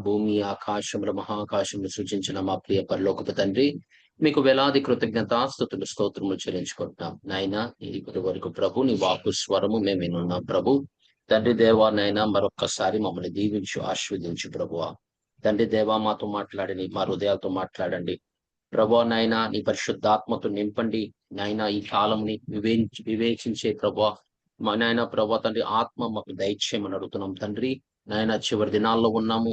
భూమి ఆకాశముల మహాకాశములు సృజించిన మా ప్రియ పరలోకపు తండ్రి, మీకు వేలాది కృతజ్ఞతాస్తుతులు స్తోత్రములు చెల్లించుకుంటున్నాం. నాయన ఇప్పటి వరకు ప్రభు నీ వాక్కు స్వరము మేము వినున్నాం ప్రభు. తండ్రి దేవా నాయన మరొక్కసారి మమ్మల్ని దీవించు ఆశీర్వదించు ప్రభువా. తండ్రి దేవా మాతో మాట్లాడండి, మా హృదయాలతో మాట్లాడండి ప్రభువా. నాయన నీ పరిశుద్ధాత్మతో నింపండి నాయన. ఈ కాలంని వివేచించే ప్రభువా మా నాయన ప్రభా తండ్రి ఆత్మ మాకు దయచేయమని అడుగుతున్నాం తండ్రి. నాయన చివరి దినాల్లో ఉన్నాము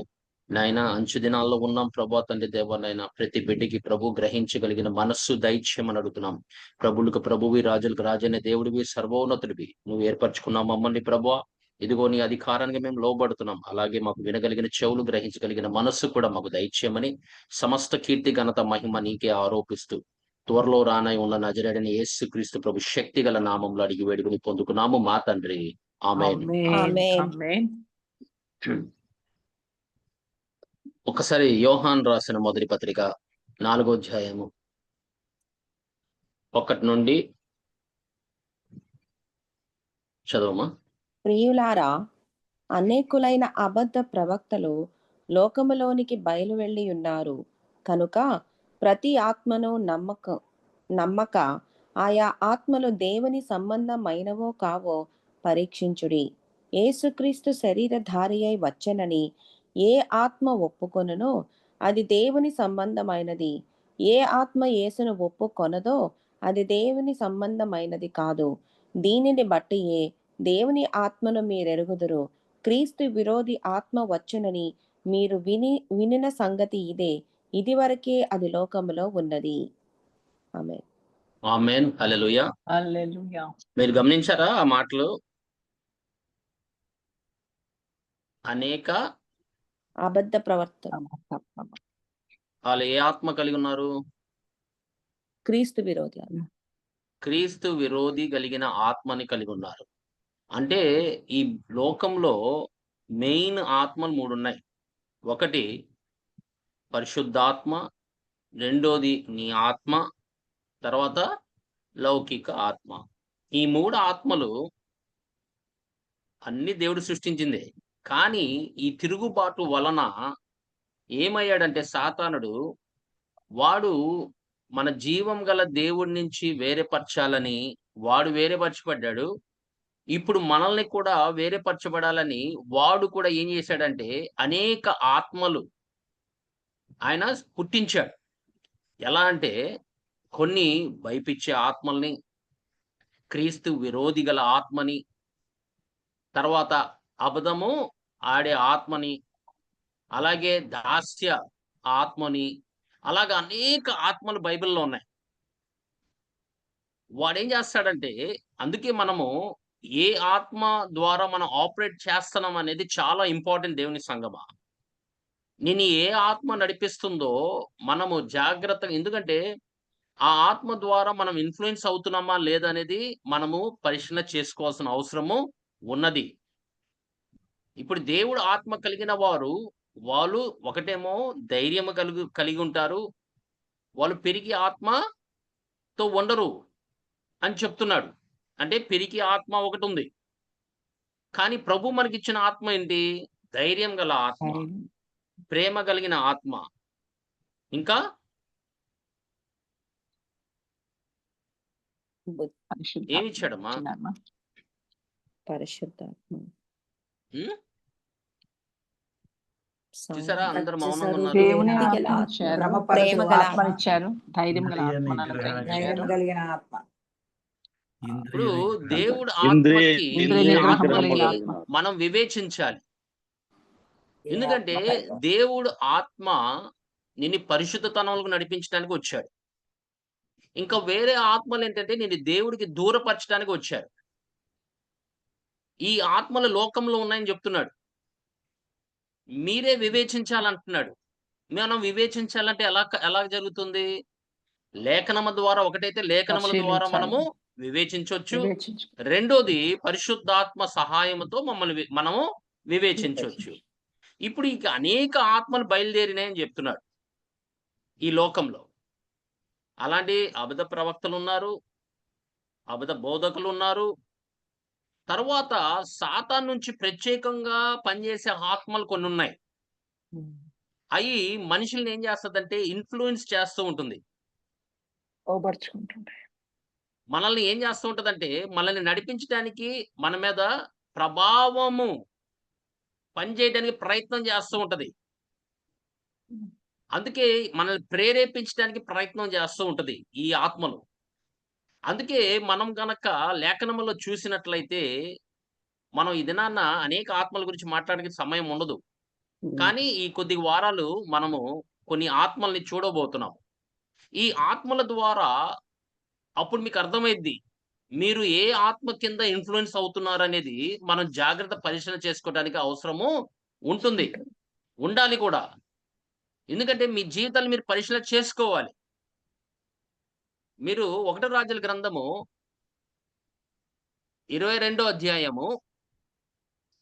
నాయన, అంచు దినాల్లో ఉన్నాం ప్రభా తండ్రి దేవ. నాయన ప్రతి బిడ్డకి ప్రభు గ్రహించగలిగిన మనస్సు దైత్యమని అడుగుతున్నాం. ప్రభులకు ప్రభువి, రాజులకు రాజైన దేవుడివి, సర్వోన్నతుడివి నువ్వు ఏర్పరచుకున్నావు మమ్మల్ని ప్రభా. ఇదిగో నీ అధికారానికి మేము లోబడుతున్నాం. అలాగే మాకు వినగలిగిన చెవులు, గ్రహించగలిగిన మనస్సు కూడా మాకు దయచేయమని సమస్త కీర్తి ఘనత మహిమ నీకే ఆరోపిస్తూ త్వరలో రానై ఉన్న నజరేయుడైన యేసుక్రీస్తు ప్రభు శక్తి గల నామంలో అడిగి వేడుకుని పొందుకున్నాము మా తండ్రి. ఆమేన్. ఆమేన్. ఒకసారి యోహాన్ రాసిన మొదటి పత్రిక 4వ అధ్యాయము 1 నుండి చదవమా. ప్రియులారా, అనేకులైన అబద్ధ ప్రవక్తలు లోకములోనికి బయలు వెళ్ళి ఉన్నారు కనుక ప్రతి ఆత్మను నమ్మక ఆయా ఆత్మలు దేవుని సంబంధమైనవో కావో పరీక్షించుడి. యేసుక్రీస్తు శరీరధారి అయి వచ్చెనని ఏ ఆత్మ ఒప్పుకొనునో అది దేవుని సంబంధమైనది. ఏ ఆత్మ యేసును ఒప్పుకొనదో అది దేవుని సంబంధమైనది కాదు. దీనిని బట్టియే దేవుని ఆత్మను మీరెరుగుదురు. క్రీస్తు విరోధి ఆత్మ వచ్చునని మీరు వినిన సంగతి ఇదే. ఇది వరకే అది లోకములో ఉన్నది. ఆమేన్. ఆమేన్. హల్లెలూయా. హల్లెలూయా. మీరు గమనించారా ఆ మాటలు? అనేక అబద్ధ ప్రవర్తన. వాళ్ళు ఏ ఆత్మ కలిగి ఉన్నారు? క్రీస్తు విరోధి ఆత్మ. క్రీస్తు విరోధి కలిగిన ఆత్మని కలిగి ఉన్నారు. అంటే ఈ లోకంలో మెయిన్ ఆత్మలు 3 ఉన్నాయి. ఒకటి పరిశుద్ధాత్మ, రెండోది నీ ఆత్మ, తర్వాత లౌకిక ఆత్మ. ఈ 3 ఆత్మలు అన్ని దేవుడు సృష్టించిందే. కానీ ఈ తిరుగుబాటు వలన ఏమయ్యాడంటే సాతానుడు, వాడు మన జీవం గల దేవుడి నుంచి వేరేపరచాలని వాడు వేరేపరచబడ్డాడు. ఇప్పుడు మనల్ని కూడా వేరేపరచబడాలని వాడు కూడా ఏం చేశాడంటే అనేక ఆత్మలు ఆయన పుట్టించాడు. ఎలా అంటే కొన్ని భయపిచ్చే ఆత్మల్ని, క్రీస్తు విరోధి గల ఆత్మని, తర్వాత అబద్ధము ఆడే ఆత్మని, అలాగే దాస్య ఆత్మని, అలాగా అనేక ఆత్మలు బైబిల్లో ఉన్నాయి. వాడేం చేస్తాడంటే, అందుకే మనము ఏ ఆత్మ ద్వారా మనం ఆపరేట్ చేస్తున్నాం అనేది చాలా ఇంపార్టెంట్ దేవుని సంగమా. నేను ఏ ఆత్మ నడిపిస్తుందో మనము జాగ్రత్తగా, ఎందుకంటే ఆ ఆత్మ ద్వారా మనం ఇన్ఫ్లుయెన్స్ అవుతున్నామా లేదనేది మనము పరిశీలన చేసుకోవాల్సిన అవసరము ఉన్నది. ఇప్పుడు దేవుడు ఆత్మ కలిగిన వారు, వాళ్ళు ఒకటేమో ధైర్యము కలిగి ఉంటారు. వాళ్ళు పెరిగి ఆత్మతో ఉండరు అని చెప్తున్నాడు. అంటే పెరిగి ఆత్మ ఒకటి ఉంది. కానీ ప్రభు మనకిచ్చిన ఆత్మ ఏంటి? ధైర్యం గల ఆత్మ, ప్రేమ కలిగిన ఆత్మ, ఇంకా ఏమిచ్చాడమ్మా? పరిశుద్ధాత్మ. చూసారా అందరు మౌనంగా ఉన్నారు? దేవుని గల ఆత్మ ఆత్మ, ఇచ్చారు, ప్రేమ గల ఆత్మ ఇచ్చారు, ధైర్యం గల ఆత్మను అనుగ్రహించారు. కలిగిన ఆత్మ. ఇప్పుడు దేవుడు ఇంద్రియ ఆత్మకి ఇంద్రియ ఆత్మకి ఆత్మ. మనం వివేచించాలి. ఎందుకంటే దేవుడు ఆత్మ నిన్ను పరిశుద్ధతనంలోకి నడిపించడానికి వచ్చాడు. ఇంకా వేరే ఆత్మలు ఏంటంటే నిన్ను దేవుడికి దూరపరచడానికి వచ్చారు. ఈ ఆత్మలు లోకంలో ఉన్నాయని చెప్తున్నాడు. మీరే వివేచించాలంటున్నాడు. మనం వివేచించాలంటే ఎలా జరుగుతుంది? లేఖనము ద్వారా, ఒకటైతే లేఖనముల ద్వారా మనము వివేచించవచ్చు. రెండోది పరిశుద్ధాత్మ సహాయముతో మనము వివేచించవచ్చు. ఇప్పుడు ఇక అనేక ఆత్మలు బయలుదేరినాయని చెప్తున్నాడు ఈ లోకంలో. అలాంటి అబద్ధ ప్రవక్తలు ఉన్నారు, అబద్ధ బోధకులు ఉన్నారు. తర్వాత సాతాను నుంచి ప్రత్యేకంగా పనిచేసే ఆత్మలు కొన్ని ఉన్నాయి. అయి మనుషుల్ని ఏం చేస్తదంటే ఇన్‌ఫ్లూయెన్స్ చేస్తూ ఉంటుంది. లోబర్చుకుంటుంది. మనల్ని ఏం చేస్తూ ఉంటదంటే, మనల్ని నడిపించటానికి మన మీద ప్రభావము పనిచేయడానికి ప్రయత్నం చేస్తూ ఉంటది. హ్మ్. అందుకే మనల్ని ప్రేరేపించడానికి ప్రయత్నం చేస్తూ ఉంటది ఈ ఆత్మలు. అందుకే మనం గనక లేఖనములో చూసినట్లయితే, మనం ఈ దినాన అనేక ఆత్మల గురించి మాట్లాడడానికి సమయం ఉండదు. కానీ ఈ కొద్ది వారాలు మనము కొన్ని ఆత్మల్ని చూడబోతున్నాం. ఈ ఆత్మల ద్వారా అప్పుడు మీకు అర్థమైద్ది. మీరు ఏ ఆత్మ కింద ఇన్‌ఫ్లూయెన్స్ అవుతున్నారనేది మనం జాగ్రత్త పరిశీలన చేసుకోవడానికి అవసరము ఉంటుంది. ఉండాలి కూడా. ఎందుకంటే మీ జీవితాన్ని మీరు పరిశీలన చేసుకోవాలి. మీరు 1 రాజుల గ్రంథము 22 అధ్యాయము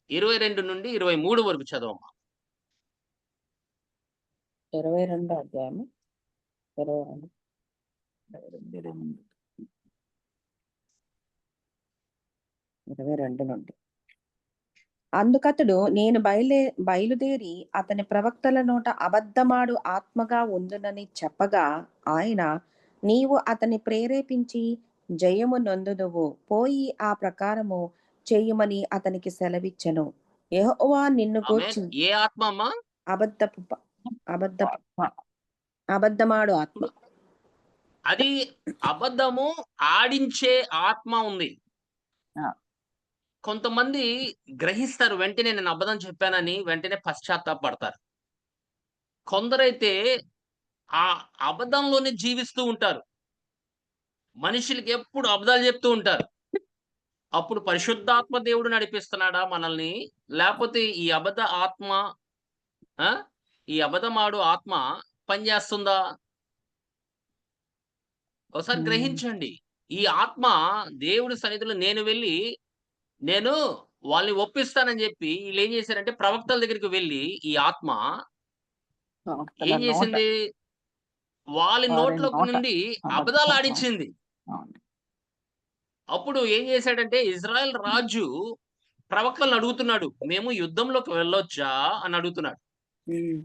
22 నుండి 23 వరకు చదవమ్మా. 22 అధ్యాయము 22 22 నుండి. అందుకతడు నేను బయలుదేరి అతని ప్రవక్తల నోట అబద్ధమాడు ఆత్మగా ఉందునని చెప్పగా ఆయన నీవు అతని ప్రేరేపించి జయము నొందుదువు పోయి ఆ ప్రకారము చెయ్యమని అతనికి సెలవిచ్చెను. యెహోవా నిన్ను ఆమేన్. గూర్చి ఏ ఆత్మ అమ్మా? అబద్ధపు అబద్ధమాడు ఆత్మ. అది అబద్ధము ఆడించే ఆత్మ ఉంది. ఆ! కొంతమంది గ్రహిస్తారు వెంటనే నేను అబద్ధం చెప్పానని వెంటనే పశ్చాత్తాపపడతారు. కొందరైతే ఆ అబద్ధంలోనే జీవిస్తూ ఉంటారు. మనుషులకి ఎప్పుడు అబద్ధాలు చెప్తూ ఉంటారు. అప్పుడు పరిశుద్ధాత్మ దేవుడు నడిపిస్తున్నాడా మనల్ని? లేపోతే ఈ అబద్ధ ఆత్మ ఆ! ఈ అబద్ధమాడు ఆత్మ పనిచేస్తుందా? ఒకసారి గ్రహించండి. ఈ ఆత్మ దేవుడి సన్నిధిలో నేను వాళ్ళని ఒప్పిస్తానని జెప్పి ఈళ్ళేం జేశారంటే ప్రవక్తల దగ్గరికి వెళ్లి ఈ ఆత్మ ప్రవక్తల ఏం నోట జేసింది? వాళ్ళ వారి నోట్లోకి నోట నుండి అబద్ధం అబద్ధాలు మాట. ఆడించింది. అవును. అప్పుడు ఏం జేశాడంటే ఇజ్రాయెల్ రాజు ప్రవక్తలను అడుగుతున్నాడు. మేము యుద్ధంలోకి వెళ్ళొచ్చా అని అడుగుతున్నాడు.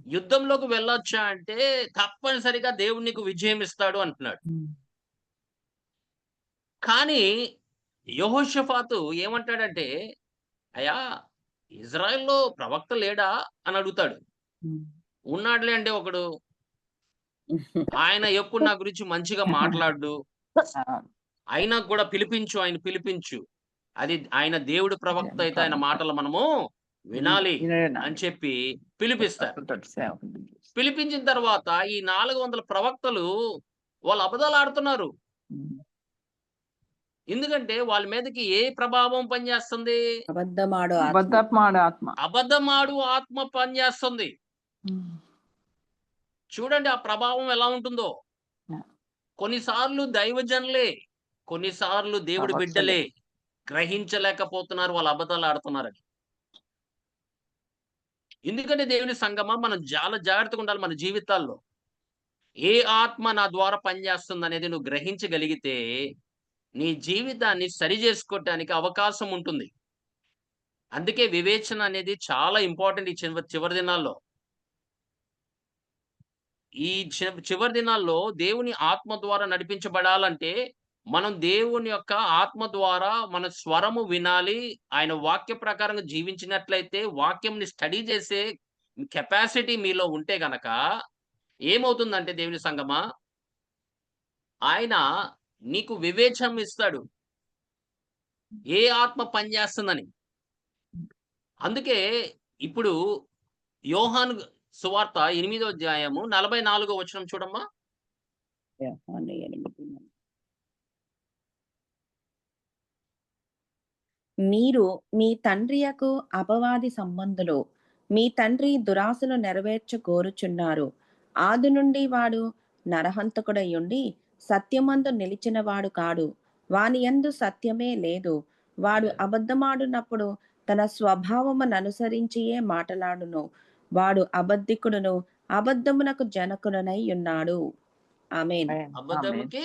యుద్ధంలోకి వెళ్ళొచ్చా అంటే తప్పనిసరిగా దేవుడు నీకు విజయం ఇస్తాడు అంటున్నాడు. కానీ యెహోషాఫాతు ఏమంటాడంటే, అయ్యా! ఇజ్రాయెల్‌లో ప్రవక్త లేడా? అని అడుగుతాడు. ఉన్నాడులే అండి ఒకడు. ఆయన ఎప్పుడు నా గురించి మంచిగా మాట్లాడడు. అవును. అయినా కూడా ఆయన పిలిపించు. అది ఆయన దేవుడి ప్రవక్త అయితే ఆయన మాటలు మనము వినాలి అని చెప్పి పిలిపిస్తారు. పిలిపించిన తర్వాత ఈ 400 ప్రవక్తలు వాళ్ళు అబద్ధాలు ఆడుతున్నారు. ఎందుకంటే వాళ్ళ మీదకి ఏ ప్రభావం పనిచేస్తుంది? అబద్ధమాడు ఆత్మ. అబద్ధమాడు ఆత్మ. అబద్ధమాడు ఆత్మ పనిచేస్తుంది. చూడండి ఆ ప్రభావం ఎలా ఉంటుందో. కొన్నిసార్లు దైవజనులే, కొన్నిసార్లు దేవుడి బిడ్డలే గ్రహించలేకపోతున్నారు వాళ్ళు అబద్ధాలు ఆడుతున్నారని. ఎందుకంటే దేవుని సంగమా మనం చాలా జాగ్రత్తగా ఉండాలి మన జీవితాల్లో. ఏ ఆత్మ నా ద్వారా పనిచేస్తుందనేది నువ్వు గ్రహించగలిగితే, నీ జీవితాన్ని సరిజేసుకోవటానికి అవకాశం ఉంటుంది. అందుకే వివేచన అనేది చాలా ఇంపార్టెంట్ ఈ చివరి దినాల్లో. ఈ చివరి దినాల్లో దేవుని ఆత్మ ద్వారా నడిపించబడాలంటే, మనం దేవుని యొక్క ఆత్మ ద్వారా మన స్వరము వినాలి. ఆయన వాక్య ప్రకారంగా జీవించినట్లయితే, వాక్యంని స్టడీ చేసే కెపాసిటీ మీలో ఉంటే గనక, ఏమవుతుందంటే దేవుని సంగమా, ఆయన నీకు వివేచన ఇస్తాడు. ఏ ఆత్మ పనిచేస్తుందని. అందుకే ఇప్పుడు యోహాను సువార్త 8వ అధ్యాయము 44వ వచనం చూడమ్మా. మీరు మీ తండ్రియకు అపవాది సంబంధులు. మీ తండ్రి దురాశలు నెరవేర్చ కోరుచున్నారు. ఆది నుండి వాడు నరహంతకుడయ్యుండి సత్యమందు నిలిచినవాడు కాడు. వాని యందు సత్యమే లేదు. వాడు అబద్ధమాడునప్పుడు తన స్వభావముననుసరించియే మాటలాడును. వాడు అబద్ధికుడును అబద్ధమునకు జనకుడనై ఉన్నాడు. ఆమేన్. అబద్ధముకి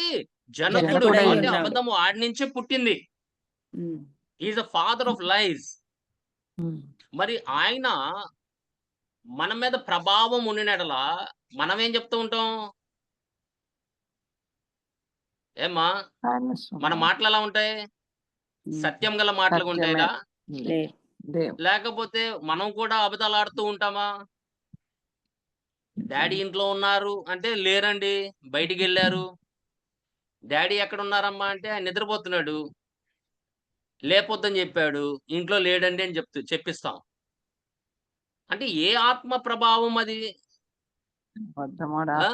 జనకుడు. జనకుడై అంటే ఉన్నాడు. అబద్ధము ఆడి నుంచే పుట్టింది. ఈస్ ద ఫాదర్ ఆఫ్ లైస్. మరి ఆయన మన మీద ప్రభావం ఉండినట్లా మనం ఏం చెప్తూ ఉంటాం? ఏమ్మా మన మాటలు ఎలా ఉంటాయి? సత్యం గల మాటలుగా ఉంటాయిగా? లేదు. లేకపోతే మనం కూడా అబద్ధాలు ఆడుతూ ఉంటామా? డాడీ ఇంట్లో ఉన్నారు అంటే లేరండి, బయటికెళ్ళారు. డాడీ ఎక్కడున్నారమ్మా అంటే ఆయన నిద్రపోతున్నాడు. లేపొద్దని చెప్పాడు. ఇంట్లో లేడండి అని చెప్పిస్తాం. అంటే ఏ ఆత్మ ప్రభావం అది? ఆ?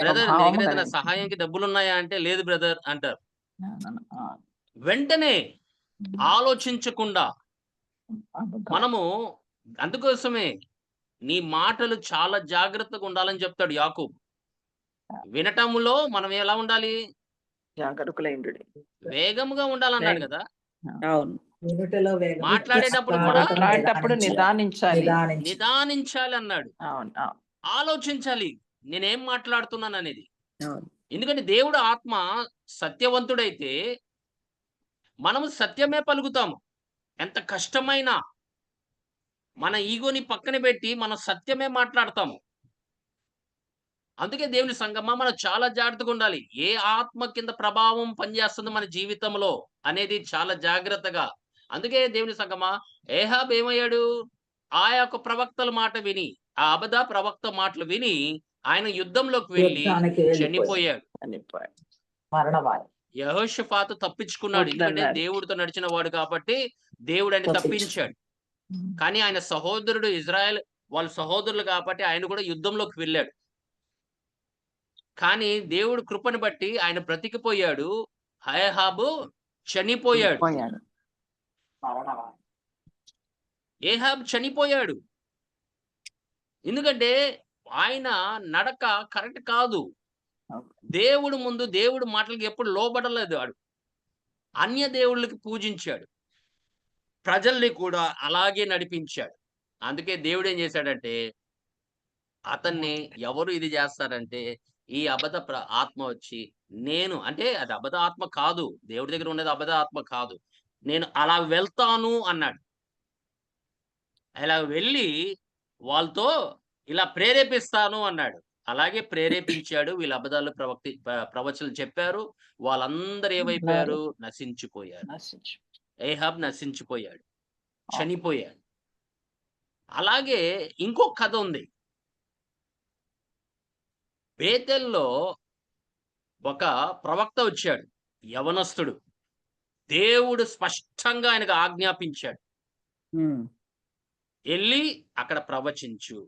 బ్రదర్ మీ దగ్గర ఏదైనా సహాయానికి డబ్బులున్నాయా అంటే లేదు బ్రదర్ అంటారు. వెంటనే ఆలోచించకుండా మనము అందుకోసమే నీ మాటలు చాలా జాగ్రత్తగా ఉండాలని చెప్తాడు యాకోబు. వినటములో మనం ఎలా ఉండాలి? జాగరూకులైండు. వేగముగా ఉండాలన్నాడు కదా. అవును. మాట్లాడేటప్పుడు కూడా మాట్లాడేటప్పుడు నిదానించాలి. నిదానించాలి అన్నాడు. అవును. అవును. ఆలోచించాలి నేనేం మాట్లాడుతున్నాను అనేది. అవును. ఎందుకంటే దేవుడు ఆత్మ సత్యవంతుడైతే మనము సత్యమే పలుకుతాము. ఎంత కష్టమైనా మన ఈగోని పక్కన పెట్టి మనం సత్యమే మాట్లాడతాము. అందుకే దేవుని సంగమా మనం చాలా జాగ్రత్తగా ఉండాలి. ఏ ఆత్మ కింద ప్రభావం పనిచేస్తుంది మన జీవితంలో అనేది చాలా జాగ్రత్తగా. అందుకే దేవుని సంగమా ఏహాబ్ ఏమయ్యాడు? ఆ యొక్క ప్రవక్తల మాట విని, ఆ అబద్ధ ప్రవక్త మాటలు విని ఆయన యుద్ధంలోకి వెళ్లి చనిపోయాడు. యెహోషాపాతు తప్పించుకున్నాడు. ఎందుకంటే వద్దన్నాడు. దేవుడితో నడిచిన వాడు కాబట్టి దేవుడు ఆయన్ని తప్పించాడు. కానీ ఆయన సహోదరుడు ఇజ్రాయెల్ వాళ్ళ సహోదరులు కాబట్టి ఆయన కూడా యుద్ధంలోకి వెళ్ళాడు. కానీ దేవుడు కృపను బట్టి ఆయన బ్రతికిపోయాడు. ఏహాబు చనిపోయాడు. పోయాడు. ఏహాబు చనిపోయాడు. ఎందుకంటే ఆయన నడక కరెక్ట్ కాదు. దేవుడు ముందు దేవుడు మాటలకి ఎప్పుడు లోబడలేదు ఆడు. అన్య దేవుళ్ళకి పూజించాడు. ప్రజల్ని కూడా అలాగే నడిపించాడు. అందుకే దేవుడు ఏం చేశాడంటే అతన్ని ఎవరు ఇది చేస్తారంటే ఈ ఆత్మ వచ్చి నేను అంటే అది అబద్ధ ఆత్మ కాదు. దేవుడి దగ్గర ఉండేది అబద్ధ ఆత్మ కాదు. నేను అలా వెళ్తాను అన్నాడు. అలా వెళ్ళి వాళ్ళతో ఇలా ప్రేరేపిస్తాను అన్నాడు. అలాగే ప్రేరేపించాడు. వీళ్ళు అబద్ధాలు ప్రవచనాలు చెప్పారు. వాళ్ళందరూ ఏమైపోయారు? నశించిపోయారు. ఏహాబ్ నశించిపోయాడు. చనిపోయాడు. అలాగే ఇంకొక కథ ఉంది. బేతేల్లో ఒక ప్రవక్త వచ్చాడు. యవనస్తుడు. దేవుడు స్పష్టంగా ఆయనకు ఆజ్ఞాపించాడు. ఎళ్లి అక్కడ ప్రవచించు.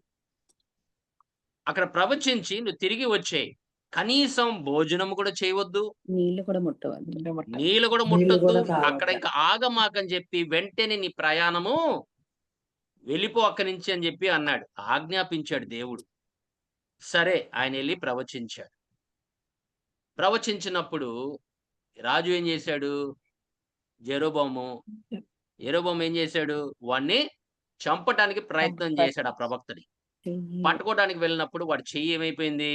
అక్కడ ప్రవచించి నువ్వు తిరిగి వచ్చేయి. కనీసం భోజనం కూడా చేయవద్దు. నీళ్లు కూడా ముట్టవద్దు. నీళ్ళు కూడా ముట్టొద్దు. అక్కడ ఇంకా ఆగమాకని చెప్పి వెంటనే నీ ప్రయాణము వెళ్ళిపో అక్కడి నుంచి అని చెప్పి అన్నాడు. ఆజ్ఞాపించాడు దేవుడు. సరే ఆయన ఎళ్లి ప్రవచించాడు. ప్రవచించినప్పుడు రాజు ఏం చేశాడు? యెరోబోము ఏం చేశాడు? వాడిని చంపటానికి ప్రయత్నం చేశాడు ఆ ప్రవక్తని. పట్టుకోవడానికి వెళ్ళినప్పుడు వాడి చెయ్యి ఏమైపోయింది?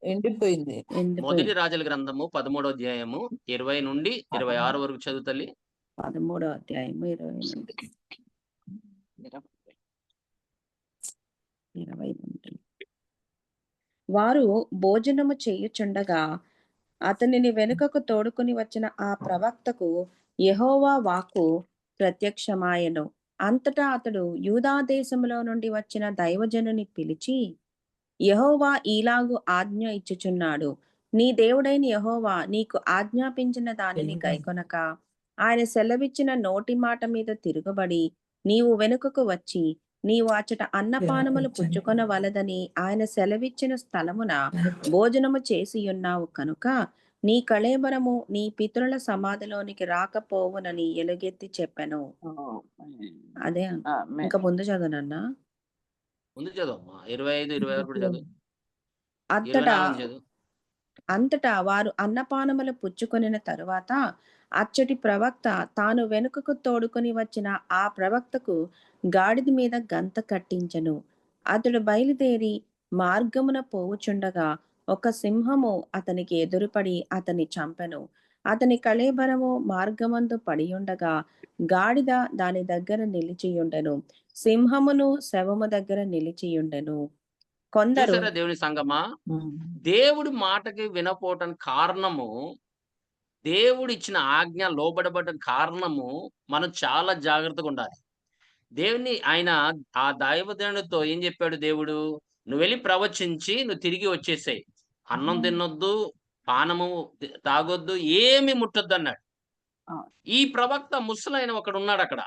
ఎండిపోయింది. మొదటి రాజుల గ్రంథము 13వ అధ్యాయము 20 నుండి 26 వరకు చదువు తల్లి. 13వ అధ్యాయము 20 నుండి 20 నుండి. వారు భోజనము చేయుచుండగా అతనిని వెనుకకు తోడుకుని వచ్చిన ఆ ప్రవక్తకు యెహోవా వాక్కు ప్రత్యక్షమాయెను. అంతటా అతడు యూదా దేశములో నుండి వచ్చిన దైవజనుని పిలిచి, యెహోవా ఈలాగు ఆజ్ఞ ఇచ్చుచున్నాడు, నీ దేవుడైన యెహోవా నీకు ఆజ్ఞాపించిన దానిని గైకొనక ఆయన సెలవిచ్చిన నోటి మాట మీద తిరుగుబడి నీవు వెనుకకు వచ్చి నీవు అచ్చట అన్నపానములు పుచ్చుకొనవలదని ఆయన సెలవిచ్చిన స్థలమున భోజనము చేసియున్నావు కనుక నీ కళేబరము నీ పితరుల సమాధిలోనికి రాకపోవునని ఎలుగెత్తి చెప్పెను. అదే ఇంకా ముందు చదవనన్నా. ముందు చదవమ్మా. 25, 26 కూడా చదువు. అంతటా వారు అన్నపానములు పుచ్చుకొనిన తరువాత అచ్చటి ప్రవక్త తాను వెనుకకు తోడుకొని వచ్చిన ఆ ప్రవక్తకు గాడిద మీద గంత కట్టించెను. అతడు బయలుదేరి మార్గమున పోవుచుండగా ఒక సింహము అతనికి ఎదురుపడి అతన్ని చంపెను. అతని కళేబరము మార్గమందు పడియుండగా గాడిద దాని దగ్గర నిలిచియుండెను. సింహమును శవము దగ్గర నిలిచియుండెను. కొందరు చూసారా దేవుని సంగమా? దేవుడి మాటకి వినపోవటానికి కారణము, దేవుడు ఇచ్చిన ఆజ్ఞ లోబడబడ్డ కారణము మనం చాలా జాగ్రత్తగా ఉండాలి. ఆయన ఆ దైవజనుడితో ఏం చెప్పాడు దేవుడు? "నువ్వు వెళ్లి ప్రవచించి నువ్వు తిరిగి వచ్చేసేయ్. అన్నం తినొద్దు, పానము తాగొద్దు, ఏమి ముట్టొద్దన్నాడు." ఆ. ఈ ప్రవక్త ముసలాయన ఒకడున్నాడక్కడ.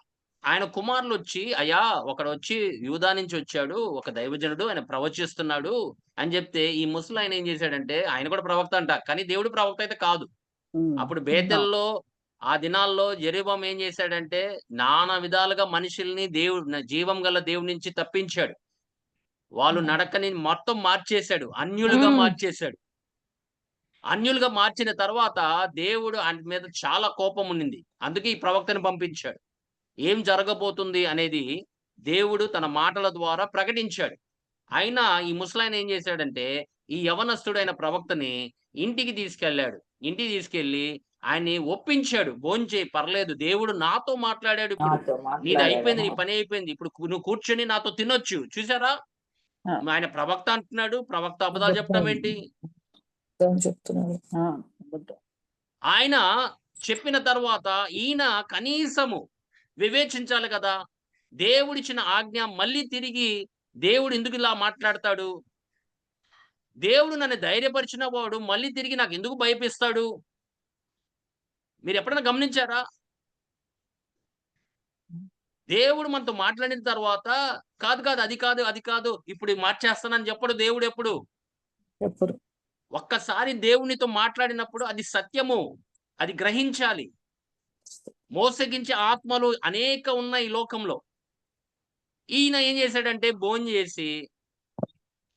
ఆయన కుమారులొచ్చి, "అయ్యా! ఒకడొచ్చి యూదా నుంచి వచ్చాడు. ఒక దైవజనుడు. ఆయన ప్రవచిస్తున్నాడు" అని చెప్తే, ఈ ముసలాయన ఏం చేశాడంటే, ఆయన కూడా ప్రవక్త అంట. కానీ దేవుడు ప్రవక్త అయితే కాదు. అప్పుడు బేతెల్‌లో ఆ దినాల్లో యెరొబెయాము ఏం చేశాడంటే, నానా విధాలుగా మనుషుల్ని జీవం గల దేవుడి నుంచి తప్పించాడు. వాళ్ళు నడకని మొత్తం మార్చేశాడు. అన్యులుగా మార్చేశాడు. అన్యులుగా మార్చిన తర్వాత దేవుడు ఆయన మీద చాలా కోపం ఉండింది. అందుకే ఈ ప్రవక్తని పంపించాడు. ఏం జరగబోతుంది అనేది దేవుడు తన మాటల ద్వారా ప్రకటించాడు. అయినా ఈ ముసలాయన ఏం చేశాడంటే, ఈ యవనస్తుడైన ప్రవక్తని ఇంటికి తీసుకెళ్ళాడు. ఇంటికి తీసుకెళ్ళి ఆయన్ని ఒప్పించాడు. "భోంచేయి పర్లేదు. దేవుడు నాతో మాట్లాడాడు ఇప్పుడు. నాతో నీది అయిపోయింది. నీ మాట్లాడాడు. పని అయిపోయింది. ఇప్పుడు నువ్వు కూర్చొని నాతో తినొచ్చు." చూసారా? ఆ. ఆయన ప్రవక్త అంటున్నాడు. ప్రవక్త అబద్ధాలు చెప్పడం ఏంటి? చెప్తున్నాడు. ఆయన చెప్పిన తర్వాత ఈయన కనీసము వివేచించాలి కదా! దేవుడిచ్చిన ఆజ్ఞ మళ్ళీ తిరిగి దేవుడు ఎందుకు ఇలా మాట్లాడతాడు? దేవుడు నన్ను ధైర్యపరిచిన వాడు మళ్ళీ తిరిగి నాకెందుకు భయపిస్తాడు? మీరెప్పుడైనా గమనించారా? దేవుడు మనతో మాట్లాడిన తర్వాత కాదు, కాదు, అది కాదు, అది కాదు, ఇప్పుడు మార్చేస్తానని చెప్పడు దేవుడెప్పుడు. చెప్పరు. ఒక్కసారి దేవునితో మాట్లాడినప్పుడు అది సత్యము. అది గ్రహించాలి. మోసగించే ఆత్మలు అనేక ఉన్నాయి ఈ లోకంలో. ఈయన ఏం చేశాడంటే భోంచేసి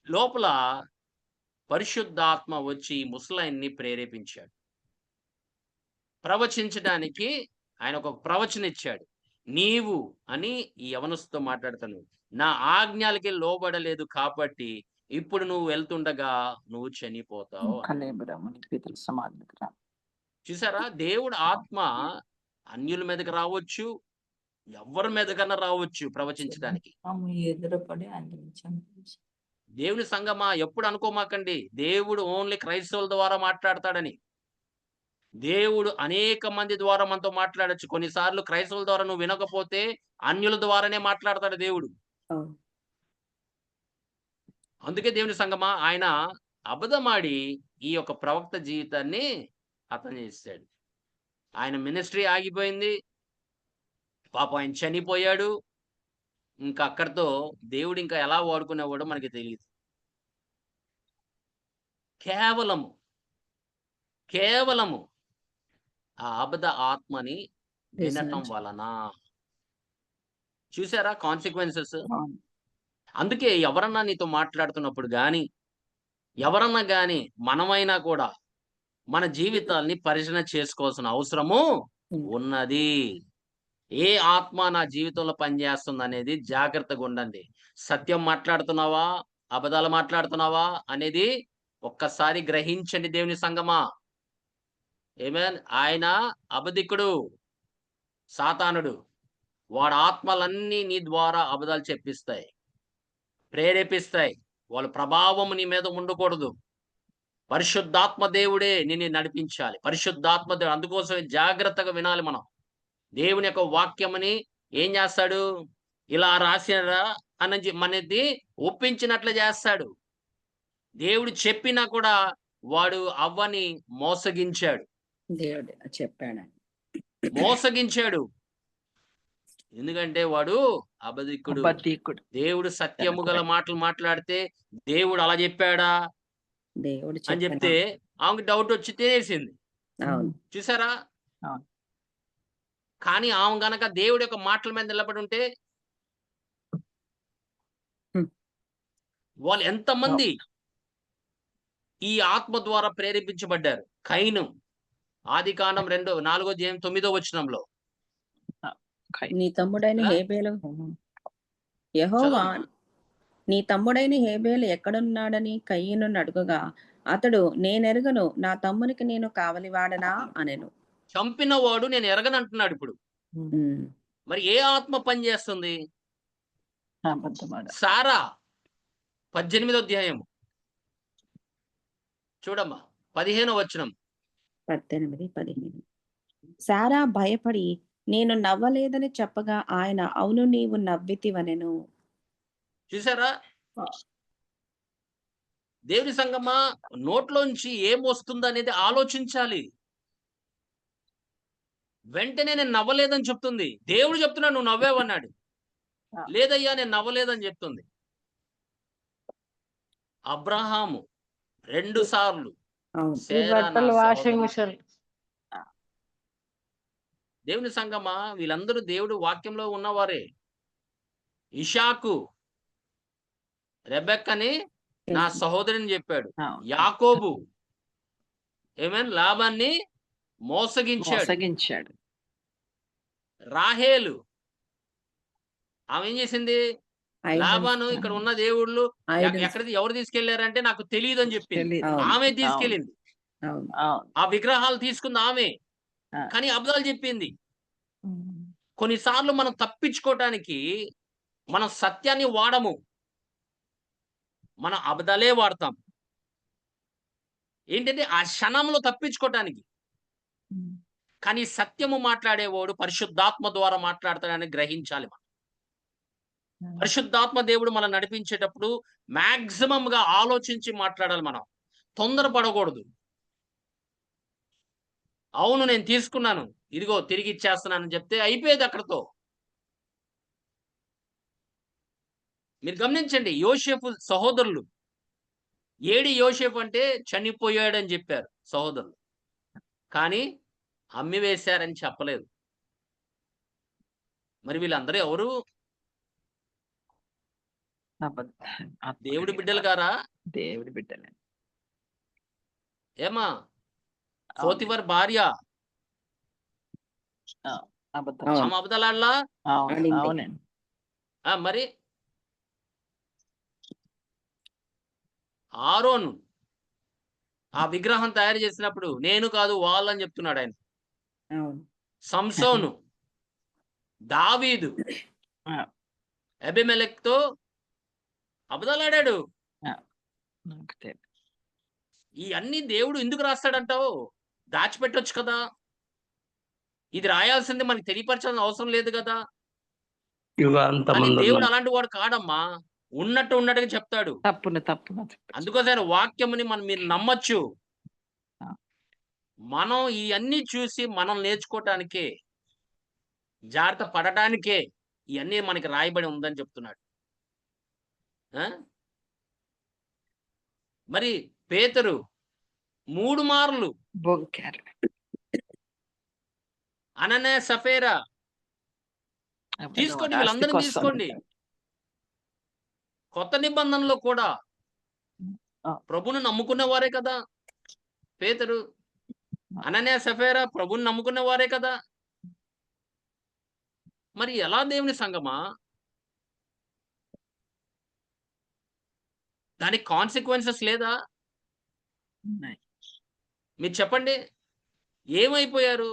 లోపల పరిశుద్ధాత్మ వచ్చి ఈ ముసలాయన్ని ప్రేరేపించాడు. ప్రవచించడానికి ఆయన ఒక ప్రవచన ఇచ్చాడు. "నీవు" అని ఈ యవనస్తుతో మాట్లాడుతాను, "నా ఆజ్ఞలకి లోబడలేదు కాబట్టి ఇప్పుడు నువ్వు వెళ్తుండగా నువ్వు చనిపోతావు." చూసారా? దేవుడు ఆత్మ అన్యుల మీదకి రావచ్చు, ఎవరి మీదకన్నా రావచ్చు ప్రవచించడానికి. ఎదురుపడి దేవుని సంగమా ఎప్పుడు అనుకోమాకండి దేవుడు ఓన్లీ క్రైస్తవుల ద్వారా మాట్లాడతాడని. దేవుడు అనేక మంది ద్వారా మనతో మాట్లాడొచ్చు. కొన్నిసార్లు క్రైస్తవుల ద్వారా నువ్వు వినకపోతే అన్యుల ద్వారానే మాట్లాడతాడు దేవుడు. అందుకే దేవుని సంగమా ఆయన అబద్ధమాడి ఈ యొక్క ప్రవక్త జీవితాన్ని హతం చేశాడు. ఆయన మినిస్ట్రీ ఆగిపోయింది. పాపం ఆయన చనిపోయాడు. ఇంకా అక్కడితో దేవుడు ఇంకా ఎలా వాడుకునేవాడో మనకి తెలియదు. కేవలము ఆ అబద్ధ ఆత్మని వినటం వలన. చూసారా కాన్సిక్వెన్సెస్? అందుకే ఎవరన్నా నీతో మాట్లాడుతున్నప్పుడు గాని, ఎవరన్నా గాని మనమైనా కూడా మన జీవితాల్ని పరిశీలన చేసుకోవాల్సిన అవసరము ఉన్నది. ఏ ఆత్మ నా జీవితంలో పనిచేస్తుందనేది జాగ్రత్తగా ఉండండి. సత్యం మాట్లాడుతున్నావా? అబద్ధాలు మాట్లాడుతున్నావా? అనేది ఒక్కసారి గ్రహించండి దేవుని సంగమా. ఆమేన్. ఆయన అబద్ధికుడు, సాతానుడు. వాడి ఆత్మలన్నీ నీ ద్వారా అబద్ధాలు చెప్పిస్తాయి, ప్రేరేపిస్తాయి. వాళ్ళ ప్రభావం నీ మీద ఉండకూడదు. పరిశుద్ధాత్మ దేవుడే నిన్ను నడిపించాలి. పరిశుద్ధాత్మ దేవుడు అందుకోసమే జాగ్రత్తగా వినాలి మనం. దేవుని యొక్క వాక్యముని ఏం చేస్తాడు? ఇలా రాసినరా అని మనది ఒప్పించినట్లు చేస్తాడు. దేవుడు చెప్పినా కూడా వాడు అవ్వని మోసగించాడు. దేవుడు చెప్పాడు. మోసగించాడు. ఎందుకంటే వాడు అబద్ధికుడు. దేవుడు సత్యము గల మాటలు మాట్లాడితే దేవుడు అలా చెప్పాడా దేవుడు అని చెప్తే ఆమెకు డౌట్ వచ్చి తినేసింది. చూసారా? కానీ ఆమె గనక దేవుడి యొక్క మాటల మీద నిలబడి ఉంటే వాళ్ళు ఎంతమంది ఈ ఆత్మ ద్వారా ప్రేరేపించబడ్డారు. కయీను ఆదికాండం 4:9 నీ తమ్ముడైన హేబేలు యెహోవా నీ తమ్ముడైన హేబేలు ఎక్కడున్నాడని కయీనును అడుగగా అతడు నేనెరుగను, నా తమ్మునికి నేను కావలివాడనా అనెను. చంపిన వాడు నేను ఎరగనంటున్నాడు ఇప్పుడు. ఉమ్. మరి ఏ ఆత్మ పని చేస్తుంది? అబద్ధమాడ. సారా 18వ అధ్యాయము చూడమ్మా, 15వ వచనం. 18, 15. సారా భయపడి నేను నవ్వలేదని చెప్పగా ఆయన అవును నీవు నవ్వితివనెను. చూసారా? దేవుని సంగమా, నోట్లోంచి ఏం వస్తుందనేది ఆలోచించాలి. వెంటనే నేను నవ్వలేదని చెప్తుంది. దేవుడు చెప్తున్నాడు నువ్వు నవ్వావన్నాడు. లేదయ్యా నేను నవ్వలేదని చెప్తుంది. అబ్రహాము 2 సార్లు అవును. ఈ సేరా నా బట్టలు వాషింగ్ సహోదరి. మిషన్. దేవుని సంగమా, వీళ్ళందరూ దేవుడు వాక్యంలో ఉన్నవారే. ఇషాకు రెబెక్కని నా సహోదరిని చెప్పాడు. యాకోబు లాబాన్ని మోసగించాడు. రాహేలు ఆమె ఏం చేసింది? లాబాను ఇక్కడ ఉన్న దేవుళ్ళు ఎవరు తీసుకెళ్లారంటే నాకు తెలియదు అని చెప్పింది. తెలీదు. ఆమె తీసుకెళ్ళింది. అవును. ఆ విగ్రహాలు తీసుకుంది ఆమె, కానీ అబద్ధాలు చెప్పింది. కొన్నిసార్లు మనం తప్పించుకోవటానికి మనం సత్యాన్ని వాడము, మనం అబద్ధాలే వాడతాం. ఏంటంటే ఆ క్షణంలో తప్పించుకోవటానికి. కానీ సత్యము మాట్లాడేవాడు పరిశుద్ధాత్మ ద్వారా మాట్లాడతాడని గ్రహించాలి మనం. పరిశుద్ధాత్మ దేవుడు మనం నడిపించేటప్పుడు మాక్సిమం గా ఆలోచించి మాట్లాడాలి. మనం తొందరపడకూడదు. అవును నేను తీసుకున్నాను, ఇదిగో తిరిగి ఇచ్చేస్తున్నానని చెప్తే అయిపోయేది అక్కడతో. మీరు గమనించండి, యోసేపు సహోదరులు ఏడి యోసేపు అంటే చనిపోయాడని చెప్పారు సహోదరులు, కానీ అమ్మి వేశారని చెప్పలేదు. మరి వీళ్ళందరూ ఎవరు? దేవుడి బిడ్డలు గారా? దేవుడి బిడ్డలే. ఏమా పోతిఫర్ భార్య అబద్ధం. అవును. ఆమె అబద్ధాలాడలా? ఆడింది. అవునండి. మరి ఆరోను ఆ విగ్రహం తయారు చేసినప్పుడు నేను కాదు వాళ్ళని చెప్తున్నాడు ఆయన. అవును. సంసోను, దావీదు ఆ. అబిమెలెక్తో అబద్ధాలాడాడు. నాకు తెలియదు. ఈ అన్ని దేవుడు ఎందుకు రాస్తాడంటావు? దాచిపెట్టొచ్చు కదా. ఇది రాయాల్సింది మనకి తెలియపరచాల్సిన అవసరం లేదు కదా. కానీ దేవుడు అలాంటి వాడు కాడమ్మా, ఉన్నట్టు ఉన్నట్టుగా చెప్తాడు. తప్పున అందుకోసం వాక్యముని మీరు నమ్మొచ్చు. ఆ. మనం ఇవన్నీ చూసి మనం నేర్చుకోవటానికే, జాగ్రత్త పడటానికే ఇవన్నీ మనకి రాయబడి ఉందని చెప్తున్నాడు. మరి పేతురు 3 మార్లు బొంకారు. అననే సఫేరా తీసుకోండి, వీళ్ళందరినీ తీసుకోండి. కొత్త నిబంధనలో కూడా ఆ. ప్రభుని నమ్ముకున్న వారే కదా పేతురు, అననే సఫేరా ప్రభుని నమ్ముకున్న వారే కదా. మరి ఎలా దేవుని సంగమా? దానికి కాన్సిక్వెన్సెస్ లేదా? మీరు చెప్పండి. ఏమైపోయారు?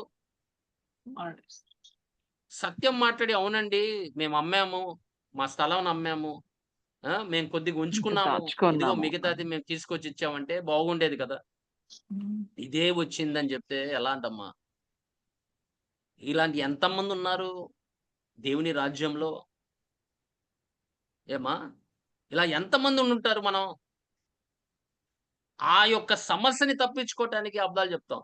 సత్యం మాట్లాడి అవునండి మేము అమ్మాము, మా స్థలం అమ్మాము, మేము కొద్దిగా ఉంచుకున్నాము, ఇదిగో మిగతాది మేము తీసుకొచ్చి ఇచ్చామంటే బాగుండేది కదా. ఇదే వచ్చిందని చెప్తే ఎలా అంటమ్మా? ఇలాంటి ఎంతమంది ఉన్నారు దేవుని రాజ్యంలో? ఏమా ఇలా ఎంతమంది ఉంటారు? మనం ఆ యొక్క సమస్యని తప్పించుకోవటానికి అబద్ధాలు చెప్తాం.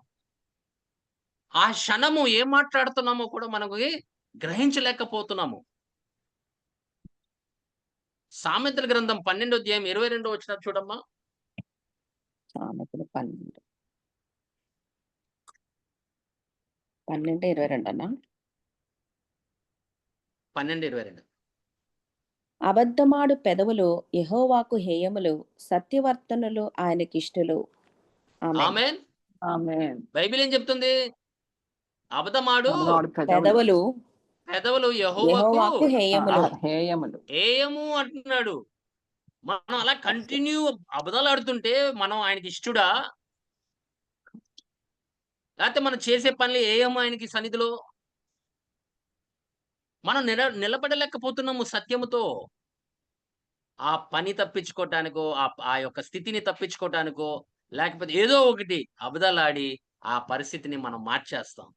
ఆ క్షణము ఏం మాట్లాడుతున్నామో కూడా మనకి గ్రహించలేకపోతున్నాము. సామెతల గ్రంథం 12వ అధ్యాయం 22వ వచనం చూడమ్మా. సామెతలు 12:22 అన్నా? 12:22. అబద్ధమాడు పెదవులు యెహోవాకు హేయములు, సత్యవర్తనులు ఆయనకిష్టులు. ఆమేన్. ఆమేన్. ఆమేన్. బైబిల్ ఏం చెప్తుంది? అబద్ధమాడు పెదవులు పెదవులు యెహోవాకు యెహోవాకు హేయములు. హేయములు. ఏయము అంటున్నాడు. మనం అలా కంటిన్యూ అబద్ధాలు ఆడుతుంటే మనం ఆయనకి ఇష్టడా? లేకపోతే మనం చేసే పనులు ఏమో ఆయనకి సన్నిధిలో మనం నిలబడలేకపోతున్నాము సత్యముతో. ఆ పని తప్పించుకోవటానికో, ఆ యొక్క స్థితిని తప్పించుకోవటానికో, లేకపోతే ఏదో ఒకటి అబద్ధాలాడి ఆ పరిస్థితిని మనం మార్చేస్తాం.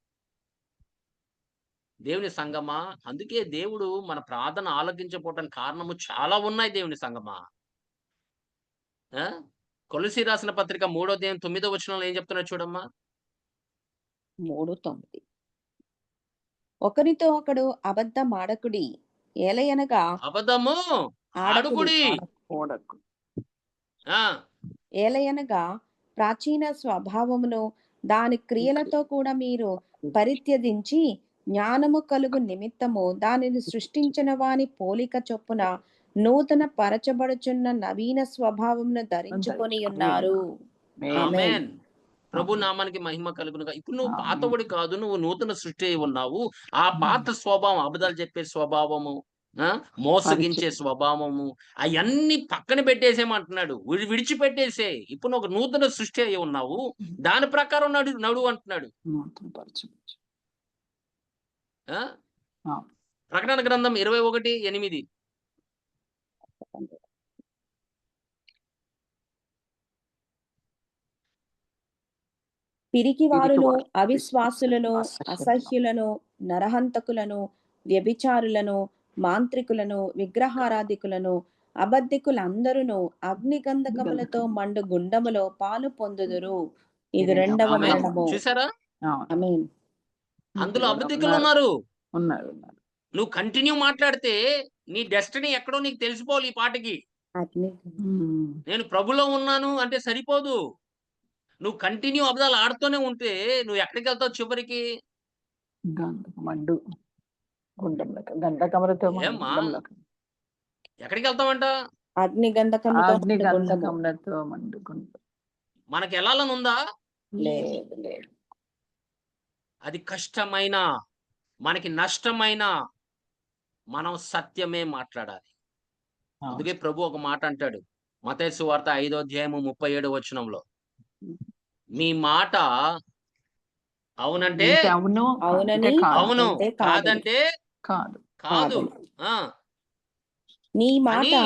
దేవుని సంగమా, అందుకే దేవుడు మన ప్రార్థన ఆలకించకపోవటానికి కారణము చాలా ఉన్నాయి దేవుని సంగమా. ఆ! కొలస్సీ రాసిన పత్రిక 3వ అధ్యాయం 9వ వచనంలో ఏం చెప్తున్నాడో చూడమ్మా. 3:9 ఒకరితో ఒకడు అబద్ధమాడకుడి, ఏలయనగా అబద్ధము ఆడకుడి, ఆడుకుడి. ఆడకూడదు. ఆ! ఏలయనగా ప్రాచీన స్వభావమును దాని క్రియలతో కూడా మీరు పరిత్యజించి జ్ఞానము కలుగు నిమిత్తము దానిని సృష్టించిన వాని పోలిక చొప్పున నూతన పరచబడుచున్న నవీన స్వభావమును ధరించుకొని ఉన్నారు. ఆమేన్. ఆమేన్. ప్రభు నామానికి మహిమ కలుగునుగా. ఇప్పుడు నువ్వు పాతవాడు కాదు, నువ్వు నూతన సృష్టి అయి ఉన్నావు. ఆ పాత స్వభావం, అబద్ధాలు చెప్పే స్వభావము, మోసగించే స్వభావము, అయన్నీ పక్కన పెట్టేసేయమంటున్నాడు. విడిచిపెట్టేసేయ్. ఇప్పుడు నువ్వు ఒక నూతన సృష్టి అయి ఉన్నావు. దాని ప్రకారం నడువు అంటున్నాడు. ఆ! ప్రకటన గ్రంథం 21:8. పిరికివారును, అవిశ్వాసులను, అసహ్యులను, నరహంతకులను, వ్యభిచారులను, మాంత్రికులను, విగ్రహారాధికులను, అబద్ధికులందరూ అగ్నిగంధకములతో మండు గుండములో పాలు పొందుదురు. ఇది రెండవ ఆమేన్. మరణము. చూసారా? ఆమేన్. అందులో అబద్ధికులు ఉన్నారు. ఉన్నారు. నువ్వు కంటిన్యూ మాట్లాడితే నీ డెస్టినీ ఎక్కడో నీకు తెలిసిపోవాలి ఈ పాటకి. అగ్ని నేను ప్రభులో ఉన్నాను అంటే సరిపోదు. నువ్వు కంటిన్యూ అబద్ధాలు ఆడుతూనే ఉంటే నువ్వు ఎక్కడికెళ్తావు చివరికి? మండు గుండంలోకి, గంధకములతో ఏమ్మా? గుండంలోకి. ఎక్కడికెళ్తావంట? అగ్నిగంధకముతో మండు గుండము. గంధకములతో మండు గుండం. మనకి ఎళ్ళాలని ఉందా? లేదు లేదు. అది కష్టమైన, మనకి నష్టమైన, మనం సత్యమే మాట్లాడాలి. అందుకే ప్రభు ఒక మాట అంటాడు. మత్తయి సువార్త 5వ అధ్యాయము 37వ వచనంలో. మీ మాట అవునంటే అవును, అవునని, అవును, అంటే కాదు. కాదంటే కాదు. కాదు. ఆ! నీ మాట అని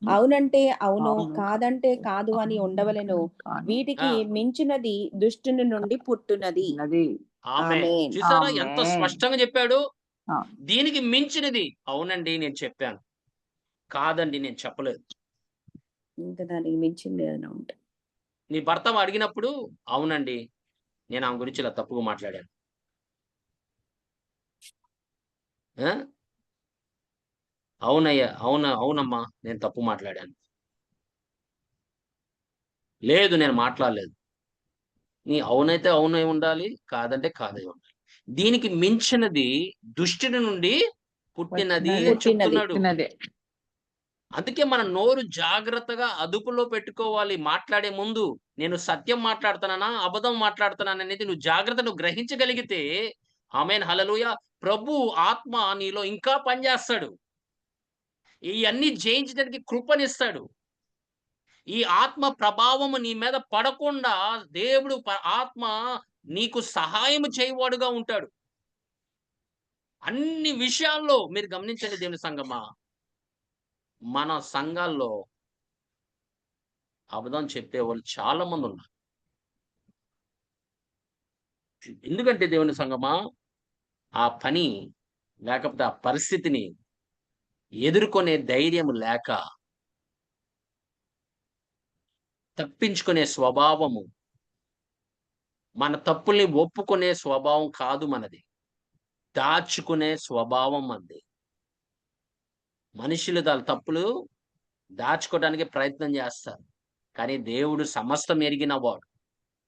అవునంటే అవును, అవును, కాదంటే కాదు అని ఉండవలెను. వీటికి ఆ. మించినది దుష్టుని నుండి పుట్టునది. ఆమేన్. ఆమేన్. చూసారా ఎంత ఆమేన్. స్పష్టంగా చెప్పాడు? ఆ. దీనికి మించినది అవునండి నేను చెప్పాను, కాదండి నేను చెప్పలేదు. ఇంకా దానికి మించింది ఏదైనా ఉంటే నీ భర్త అడిగినప్పుడు అవునండి నేను ఆమె గురించి ఇలా తప్పుగా మాట్లాడాను. ఆ? అవునయ్యా, అవునమ్మా నేను తప్పు మాట్లాడాను. లేదు నేను మాట్లాడలేదు. నీ అవునైతే అవునై ఉండాలి, కాదంటే కాదై ఉండాలి. దీనికి మించినది దుష్టుని నుండి పుట్టినది అని చెప్తున్నాడు. అందుకే మన నోరు జాగ్రత్తగా అదుపులో పెట్టుకోవాలి. మాట్లాడే ముందు నేను సత్యం మాట్లాడుతున్నానా, అబద్ధం మాట్లాడుతున్నానా అనేది నువ్వు గ్రహించగలిగితే, ఆమేన్ హల్లెలూయా, ప్రభు ఆత్మ నీలో ఇంకా పనిచేస్తాడు. ఇయన్నీ జయించడానికి కృపనిస్తాడు. ఈ ఆత్మ ప్రభావము నీ మీద పడకుండా దేవుడు ఆత్మ నీకు సహాయం చేయవాడుగా ఉంటాడు. అన్ని విషయాల్లో మీరు గమనించండి దేవుని సంగమా. మన సంఘాల్లో అబద్ధం చెప్పేవాళ్ళు చాలా మందున్నారు. ఎందుకంటే దేవుని సంగమా, ఆ పని లేకపోతే ఆ పరిస్థితిని ఎదుర్కొనే ధైర్యం లేక, తప్పించుకునే స్వభావము, మన తప్పుల్ని ఒప్పుకునే స్వభావం కాదు మనది. దాచుకునే స్వభావం మనది. మనుషులు వాళ్ళ తప్పులు దాచుకోవడానికి ప్రయత్నం చేస్తారు. కానీ దేవుడు సమస్తం ఎరిగిన వాడు.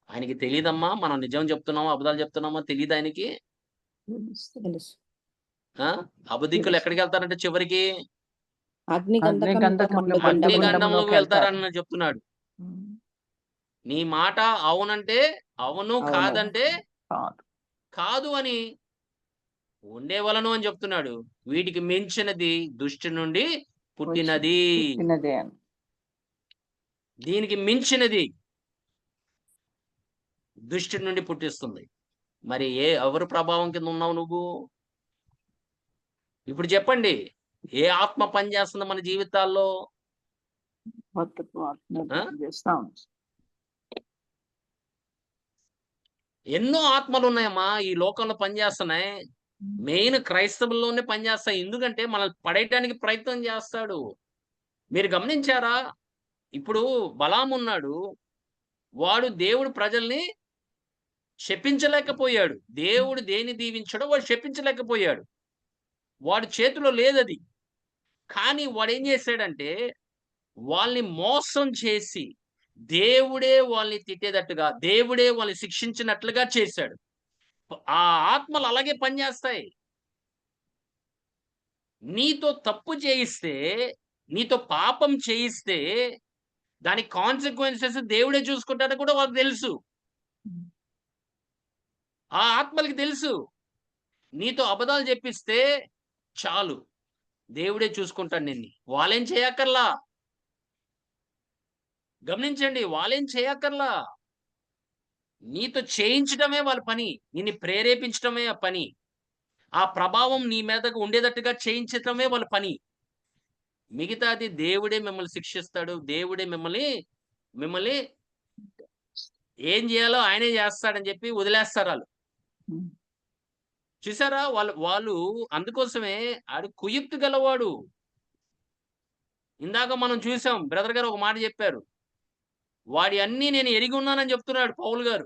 ఆయనకి తెలీదమ్మా మనం నిజం చెప్తున్నామో, అబద్ధాలు చెప్తున్నామో తెలీదు ఆయనకి. తెలుసు. ఆ! అబద్ధికులు ఎక్కడికెళ్తారంటే చివరికి అగ్నిగంధకముతో మండు గుండములో. అగ్నిగండంలోకి వెళ్తారని చెప్తున్నాడు. నీ మాట అవునంటే అవును, అవును. కాదంటే కాదు అని ఉండేవలను అని చెప్తున్నాడు. వీటికి మించినది దుష్టు నుండి పుట్టినది. దీనికి మించినది దుష్టి నుండి పుట్టిస్తుంది. మరి ఎవరు ప్రభావం కింద ఉన్నావు నువ్వు? ఇప్పుడు చెప్పండి, ఏ ఆత్మ పనిచేస్తుంది మన జీవితాల్లో? భక్తత్వం ఆ? చేస్తాం. ఎన్నో ఆత్మలు ఉన్నాయమ్మా ఈ లోకంలో పనిచేస్తున్నాయి. మెయిన్ క్రైస్తవుల్లోనే పనిచేస్తాయి. ఎందుకంటే మనల్ని పడేయడానికి ప్రయత్నం చేస్తాడు. మీరు గమనించారా? ఇప్పుడు బలాము ఉన్నాడు, వాడు దేవుడు ప్రజల్ని శపించలేకపోయాడు. దేవుడు దేన్ని దీవించాడో వాడు శపించలేకపోయాడు. వాడి చేతిలో లేదది. కానీ వాడేం చేశాడంటే వాళ్ళని మోసం చేసి దేవుడే వాళ్ళని తిట్టేటట్టుగా, దేవుడే వాళ్ళని శిక్షించినట్లుగా చేశాడు. ఆ ఆత్మలు అలాగే పనిచేస్తాయి. నీతో తప్పు చేయిస్తే, నీతో పాపం చేయిస్తే దాని కాన్సిక్వెన్సెస్ దేవుడే చూసుకుంటాడని కూడా వాళ్ళకి తెలుసు. ఆ ఆత్మలకి తెలుసు. నీతో అబద్ధాలు చెప్పిస్తే చాలు, దేవుడే చూసుకుంటాడు నిన్ను. వాళ్ళేం చేయక్కర్లా. గమనించండి, వాళ్ళేం చేయక్కర్లా. నీతో చేయించడమే వాళ్ళ పని. నిన్ను ప్రేరేపించడమే ఆ పని. ఆ ప్రభావం నీ మీదకు ఉండేటట్టుగా చేయించటమే వాళ్ళ పని. మిగతాది దేవుడే మిమ్మల్ని శిక్షిస్తాడు. దేవుడే మిమ్మల్ని ఏం చేయాలో ఆయనే చేస్తాడని చెప్పి వదిలేస్తారు వాళ్ళు. చూసారా? వాళ్ళు అందుకోసమే ఆడు కుయుక్తి గలవాడు. ఇందాక మనం చూసాం, బ్రదర్ గారు ఒక మాట చెప్పారు. వాడి అన్నీ నేను ఎరిగి ఉన్నానని చెప్తున్నాడు పౌలు గారు.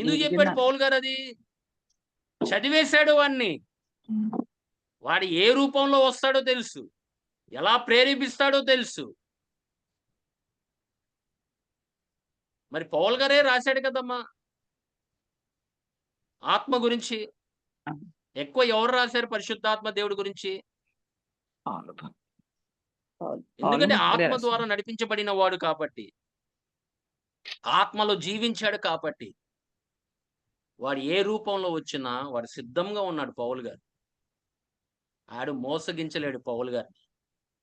ఎందుకు చెప్పాడు పౌలు గారు అది? చదివేశాడు వాడిని. వాడు ఏ రూపంలో వస్తాడో తెలుసు, ఎలా ప్రేరేపిస్తాడో తెలుసు. మరి పౌలు గారే రాశాడు కదమ్మా ఆత్మ గురించి. ఎక్కువ ఎవరు రాశారు పరిశుద్ధాత్మ దేవుడి గురించి? ఎందుకంటే ఆత్మ ద్వారా నడిపించబడిన వాడు కాబట్టి, ఆత్మలో జీవించాడు కాబట్టి, వాడు ఏ రూపంలో వచ్చినా వాడు సిద్ధంగా ఉన్నాడు పౌలు గారు. ఆడు మోసగించలేడు పౌలు గారిని.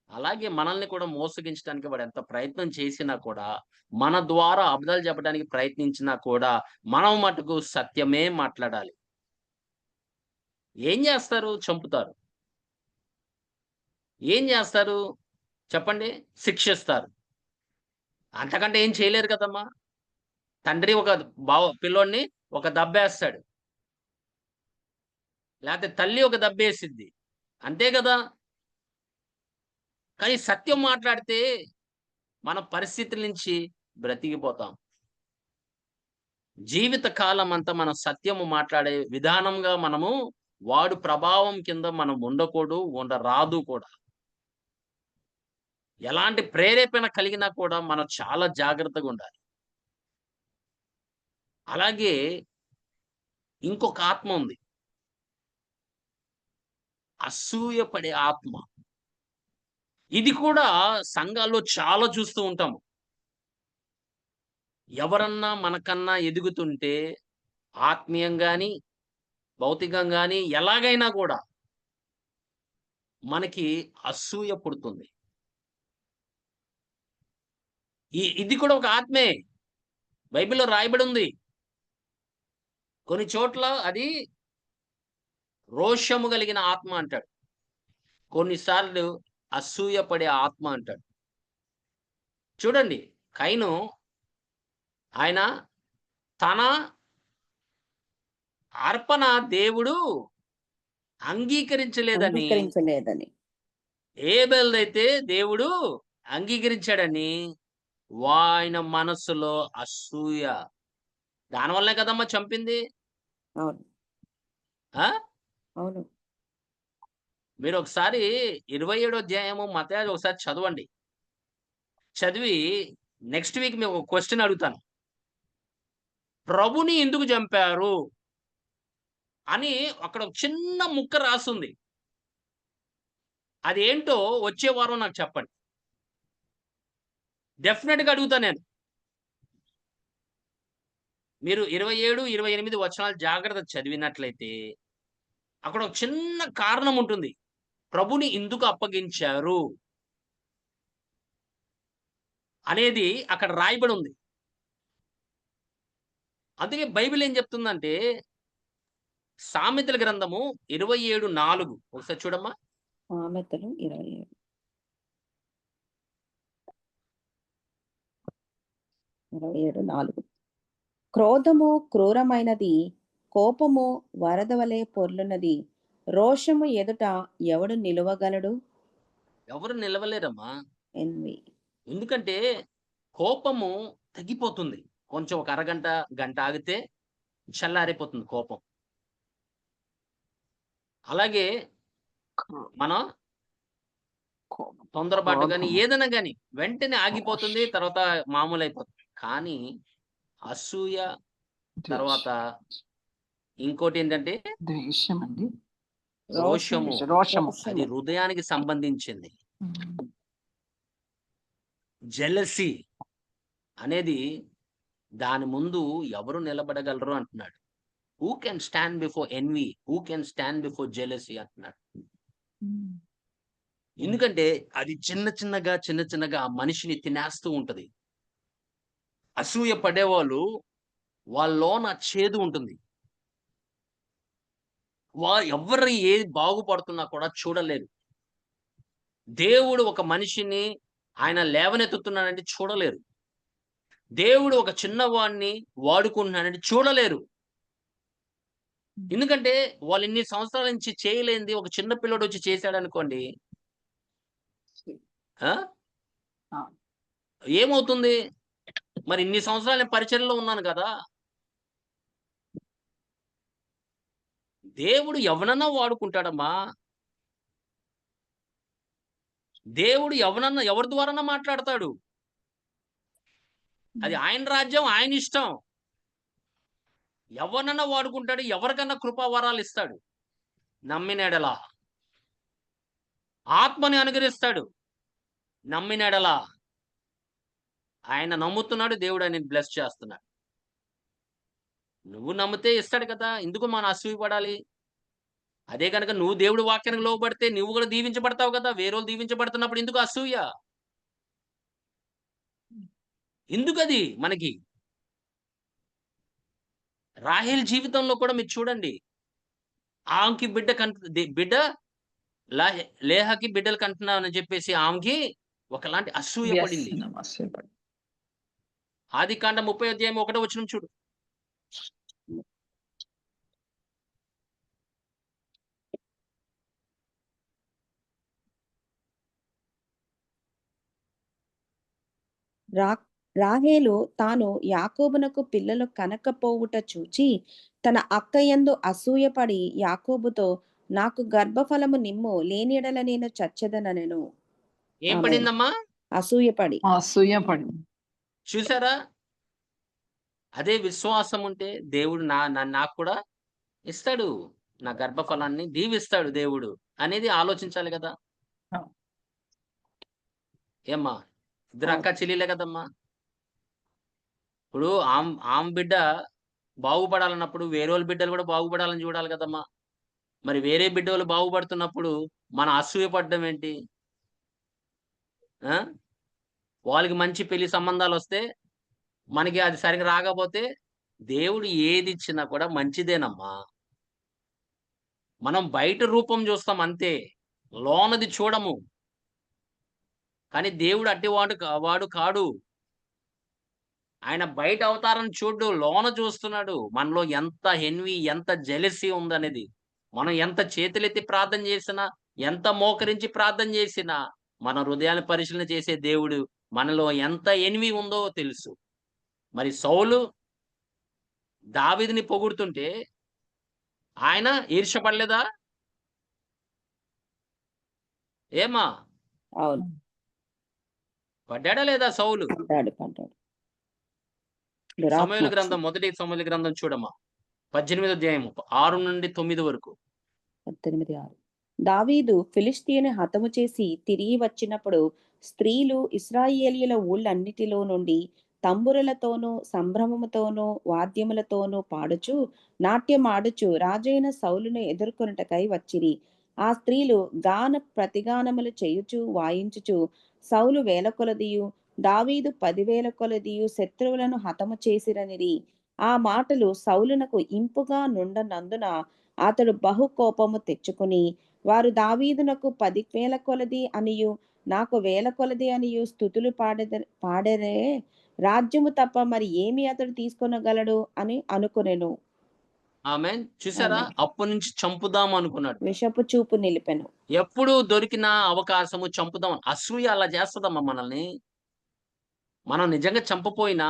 అలాగే మనల్ని కూడా మోసగించడానికి వాడు ఎంత ప్రయత్నం చేసినా కూడా, మన ద్వారా అబద్ధాలు చెప్పడానికి ప్రయత్నించినా కూడా మనం మటుకు సత్యమే మాట్లాడాలి. ఏం చేస్తారు? చంపుతారు. ఏం చేస్తారు చెప్పండి? శిక్షిస్తారు. అంతకంటే ఏం చేయలేరు కదమ్మా. తండ్రి ఒక పిల్లోడిని ఒక దెబ్బేస్తాడు, లేకపోతే తల్లి ఒక దెబ్బేసిద్ది, అంతే కదా. కానీ సత్యం మాట్లాడితే మన పరిస్థితుల నుంచి బ్రతికిపోతాం. జీవిత కాలం అంతా మనం సత్యము మాట్లాడే విధానంగా మనము వాడు ప్రభావం కింద మనం ఉండరాదు కూడా. ఎలాంటి ప్రేరేపణ కలిగినా కూడా మనం చాలా జాగ్రత్తగా ఉండాలి. అలాగే ఇంకొక ఆత్మ ఉంది, అసూయపడే ఆత్మ. ఇది కూడా సంఘాల్లో చాలా చూస్తూ ఉంటాము. ఎవరన్నా మనకన్నా ఎదుగుతుంటే ఆత్మీయంగాని, భౌతికంగాని ఎలాగైనా కూడా మనకి అసూయ పుడుతుంది. ఇది కూడా ఒక ఆత్మే. బైబిల్లో రాయబడి ఉంది. కొన్ని చోట్ల అది రోషము కలిగిన ఆత్మ అంటాడు, కొన్నిసార్లు అసూయపడే ఆత్మ అంటాడు. చూడండి, కయీను ఆయన తన అర్పణ దేవుడు అంగీకరించలేదని, ఏబెల్దైతే దేవుడు అంగీకరించాడని ఆయన మనస్సులో అసూయ. దానివల్లే కదమ్మా చంపింది. మీరు ఒకసారి 27వ అధ్యాయము మత్తయి ఒకసారి చదవండి. చదివి నెక్స్ట్ వీక్ మేము ఒక క్వశ్చన్ అడుగుతాను. ప్రభుని ఎందుకు చంపారు అని అక్కడ ఒక చిన్న ముక్క రాసుంది. అదేంటో వచ్చే వారం నాకు చెప్పండి. డెఫినెట్గా అడుగుతా నేను. మీరు 27, 28 వచనాలు జాగ్రత్త చదివినట్లయితే అక్కడ ఒక చిన్న కారణం ఉంటుంది. ప్రభుని ఎందుకు అప్పగించారు? అనేది అక్కడ రాయబడి ఉంది. అందుకే బైబిల్ ఏం చెప్తుందంటే సామెతల గ్రంథము 27:4 ఒకసారి చూడమ్మా. సామెతలు 27. 27:4. క్రోధము క్రూరమైనది, కోపము వరద వలె పొర్లునది, రోషము ఎదుట ఎవడు నిలువగలడు? ఎవరు నిలవలేరమ్మా. 8. ఎందుకంటే కోపము తగ్గిపోతుంది. కొంచెం ఒక అరగంట, గంట ఆగితే చల్లారిపోతుంది కోపం. అలాగే మనం తొందరపాటు గాని, క్రోధము. ఏదైనా గాని వెంటనే ఆగిపోతుంది. తర్వాత మామూలయిపోతుంది. కానీ అసూయ, తర్వాత ఇంకోటేంటంటే ద్వేషం అండి. రోషము. రోషము. అది హృదయానికి సంబంధించింది. జెలసీ అనేది దాని ముందు ఎవరు నిలబడగలరు అంటున్నాడు. Who can stand before envy? Who can stand before jealousy అంటున్నాడు. ఎందుకంటే అది చిన్న చిన్నగా ఆ మనిషిని తినేస్తూ ఉంటది. అసూయ పడేవాళ్ళు వాళ్ళలోన చేదు ఉంటుంది. ఎవరు ఏది బాగుపడుతున్నా కూడా చూడలేరు. దేవుడు ఒక మనిషిని ఆయన లేవనెత్తుతున్నాడంటే చూడలేరు. దేవుడు ఒక చిన్నవాడిని వాడుకుంటున్నాడంటే చూడలేరు. ఎందుకంటే వాళ్ళు ఇన్ని సంవత్సరాల నుంచి చేయలేనిది ఒక చిన్న పిల్లోడు వచ్చి చేశాడనుకోండి, ఏమవుతుంది? మరి ఇన్ని సంవత్సరాలు నేను పరిచర్యలో ఉన్నాను కదా. దేవుడు ఎవనన్నా వాడుకుంటాడమ్మా. దేవుడు ఎవరి ద్వారానా మాట్లాడతాడు. అది ఆయన రాజ్యం, ఆయన ఇష్టం. ఎవరినన్నా వాడుకుంటాడు, ఎవరికన్నా కృపా వరాలు ఇస్తాడు. నమ్మినెడలా ఆత్మని అనుగ్రహిస్తాడు. నమ్మినెడలా ఆయన నమ్ముతున్నాడు, దేవుడు ఆయన బ్లెస్ చేస్తున్నాడు. నువ్వు నమ్మితే ఇస్తాడు కదా. ఎందుకు మనం అసూయపడాలి? అదే కనుక నువ్వు దేవుడి వాక్యానికి లోబడితే నువ్వు కూడా దీవించబడతావు కదా. వేరేవాళ్ళు దీవించబడుతున్నప్పుడు ఎందుకు అసూయ? ఎందుకది మనకి? రాహేల్ జీవితంలో కూడా మీరు చూడండి. ఆమెకి బిడ్డ లేహాకి బిడ్డలు కంటున్నానని చెప్పేసి ఆమెకి ఒకలాంటి అసూయ పడింది. ఆదికాండం 30:1 చూడు. రాహేలు తాను యాకోబునకు పిల్లలు కనకపోవుట చూచి తన అక్కయందు అసూయపడి యాకోబుతో, నాకు గర్భఫలము నిమ్ము, లేని యెడల నేను చచ్చెదనెను. ఏం ఆమె పడిందమ్మా? అసూయపడి. చూసారా? అదే విశ్వాసం ఉంటే దేవుడు నాకు కూడా ఇస్తాడు. నా గర్భఫలాన్ని దీవిస్తాడు దేవుడు అనేది ఆలోచించాలి కదా. ఏమ్మా? ఇద్దరు అక్క చెల్లెలే కదమ్మా. ఇప్పుడు ఆమె బిడ్డ బాగుపడాలన్నప్పుడు వేరేవాళ్ళ బిడ్డలు కూడా బాగుపడాలని చూడాలి కదమ్మా. మరి వేరే బిడ్డలు బాగుపడుతున్నప్పుడు మన అసూయపడడం ఏంటి? వాళ్ళకి మంచి పెళ్లి సంబంధాలు వస్తే మనకి అది సరిగ్గా రాకపోతే దేవుడు ఏది ఇచ్చినా కూడా మంచిదేనమ్మా. మనం బయట రూపం చూస్తాం అంతే, లోనది చూడము. కానీ దేవుడు వాడు కాడు. ఆయన బయట అవతారం చూడు, లోన చూస్తున్నాడు. మనలో ఎంత ఎన్వి, ఎంత జెలసీ ఉందనేది. మనం ఎంత చేతులెత్తి ప్రార్థన చేసినా, ఎంత మోకరించి ప్రార్థన చేసినా, మన హృదయాన్ని పరిశీలన చేసే దేవుడు మనలో ఎంత ఎన్వి ఉందో తెలుసు. మరి సౌలు దావీదుని పొగుడుతుంటే ఆయన ఈర్ష్యపడలేదా? ఏమా? అవును. పడ్డాడా లేదా సౌలు? పడ్డాడు. సమూయేలు గ్రంథం, మొదటి సమూయేలు గ్రంథం చూడమ్మా. 18వ అధ్యాయము 6 నుండి 9 వరకు. 18:6. దావీదు ఫిలిష్తీయుని హతము చేసి తిరిగి వచ్చినప్పుడు స్త్రీలు ఇశ్రాయేలీయుల ఊళ్ళన్నిటిలో నుండి తంబురలతోనూ సంభ్రమముతోనూ వాద్యములతోనూ పాడుచు నాట్యమాడుచు రాజైన సౌలును ఎదుర్కొనుటకై వచ్చిరి. ఆ స్త్రీలు గాన ప్రతిగానములు చేయుచు వాయించుచు సౌలు వేల కొలదియు దావీదు 10,000 కొలదియు శత్రువులను హతము చేసిరనిరి. ఆ మాటలు సౌలునకు ఇంపుగా నుండనందున అతడు బహు కోపము తెచ్చుకుని, వారు దావీదునకు 10,000 కొలది అనియు నాకు 1,000 కొలది అనియు స్తుతులు పాడెరే, రాజ్యము తప్ప మరి ఏమి అతడు తీసుకొనగలడు అని అనుకొనెను. ఆమేన్. చూసారా? ఆమేన్. అప్పటి నుంచి చంపుదాం అనుకున్నాడు. విషపు చూపు నిలిపెను. ఎప్పుడు దొరికిన అవకాశము చంపుదాం. అసూయ అలా చేస్తదమ్మా మనల్ని. మనం నిజంగా చంపపోయినా,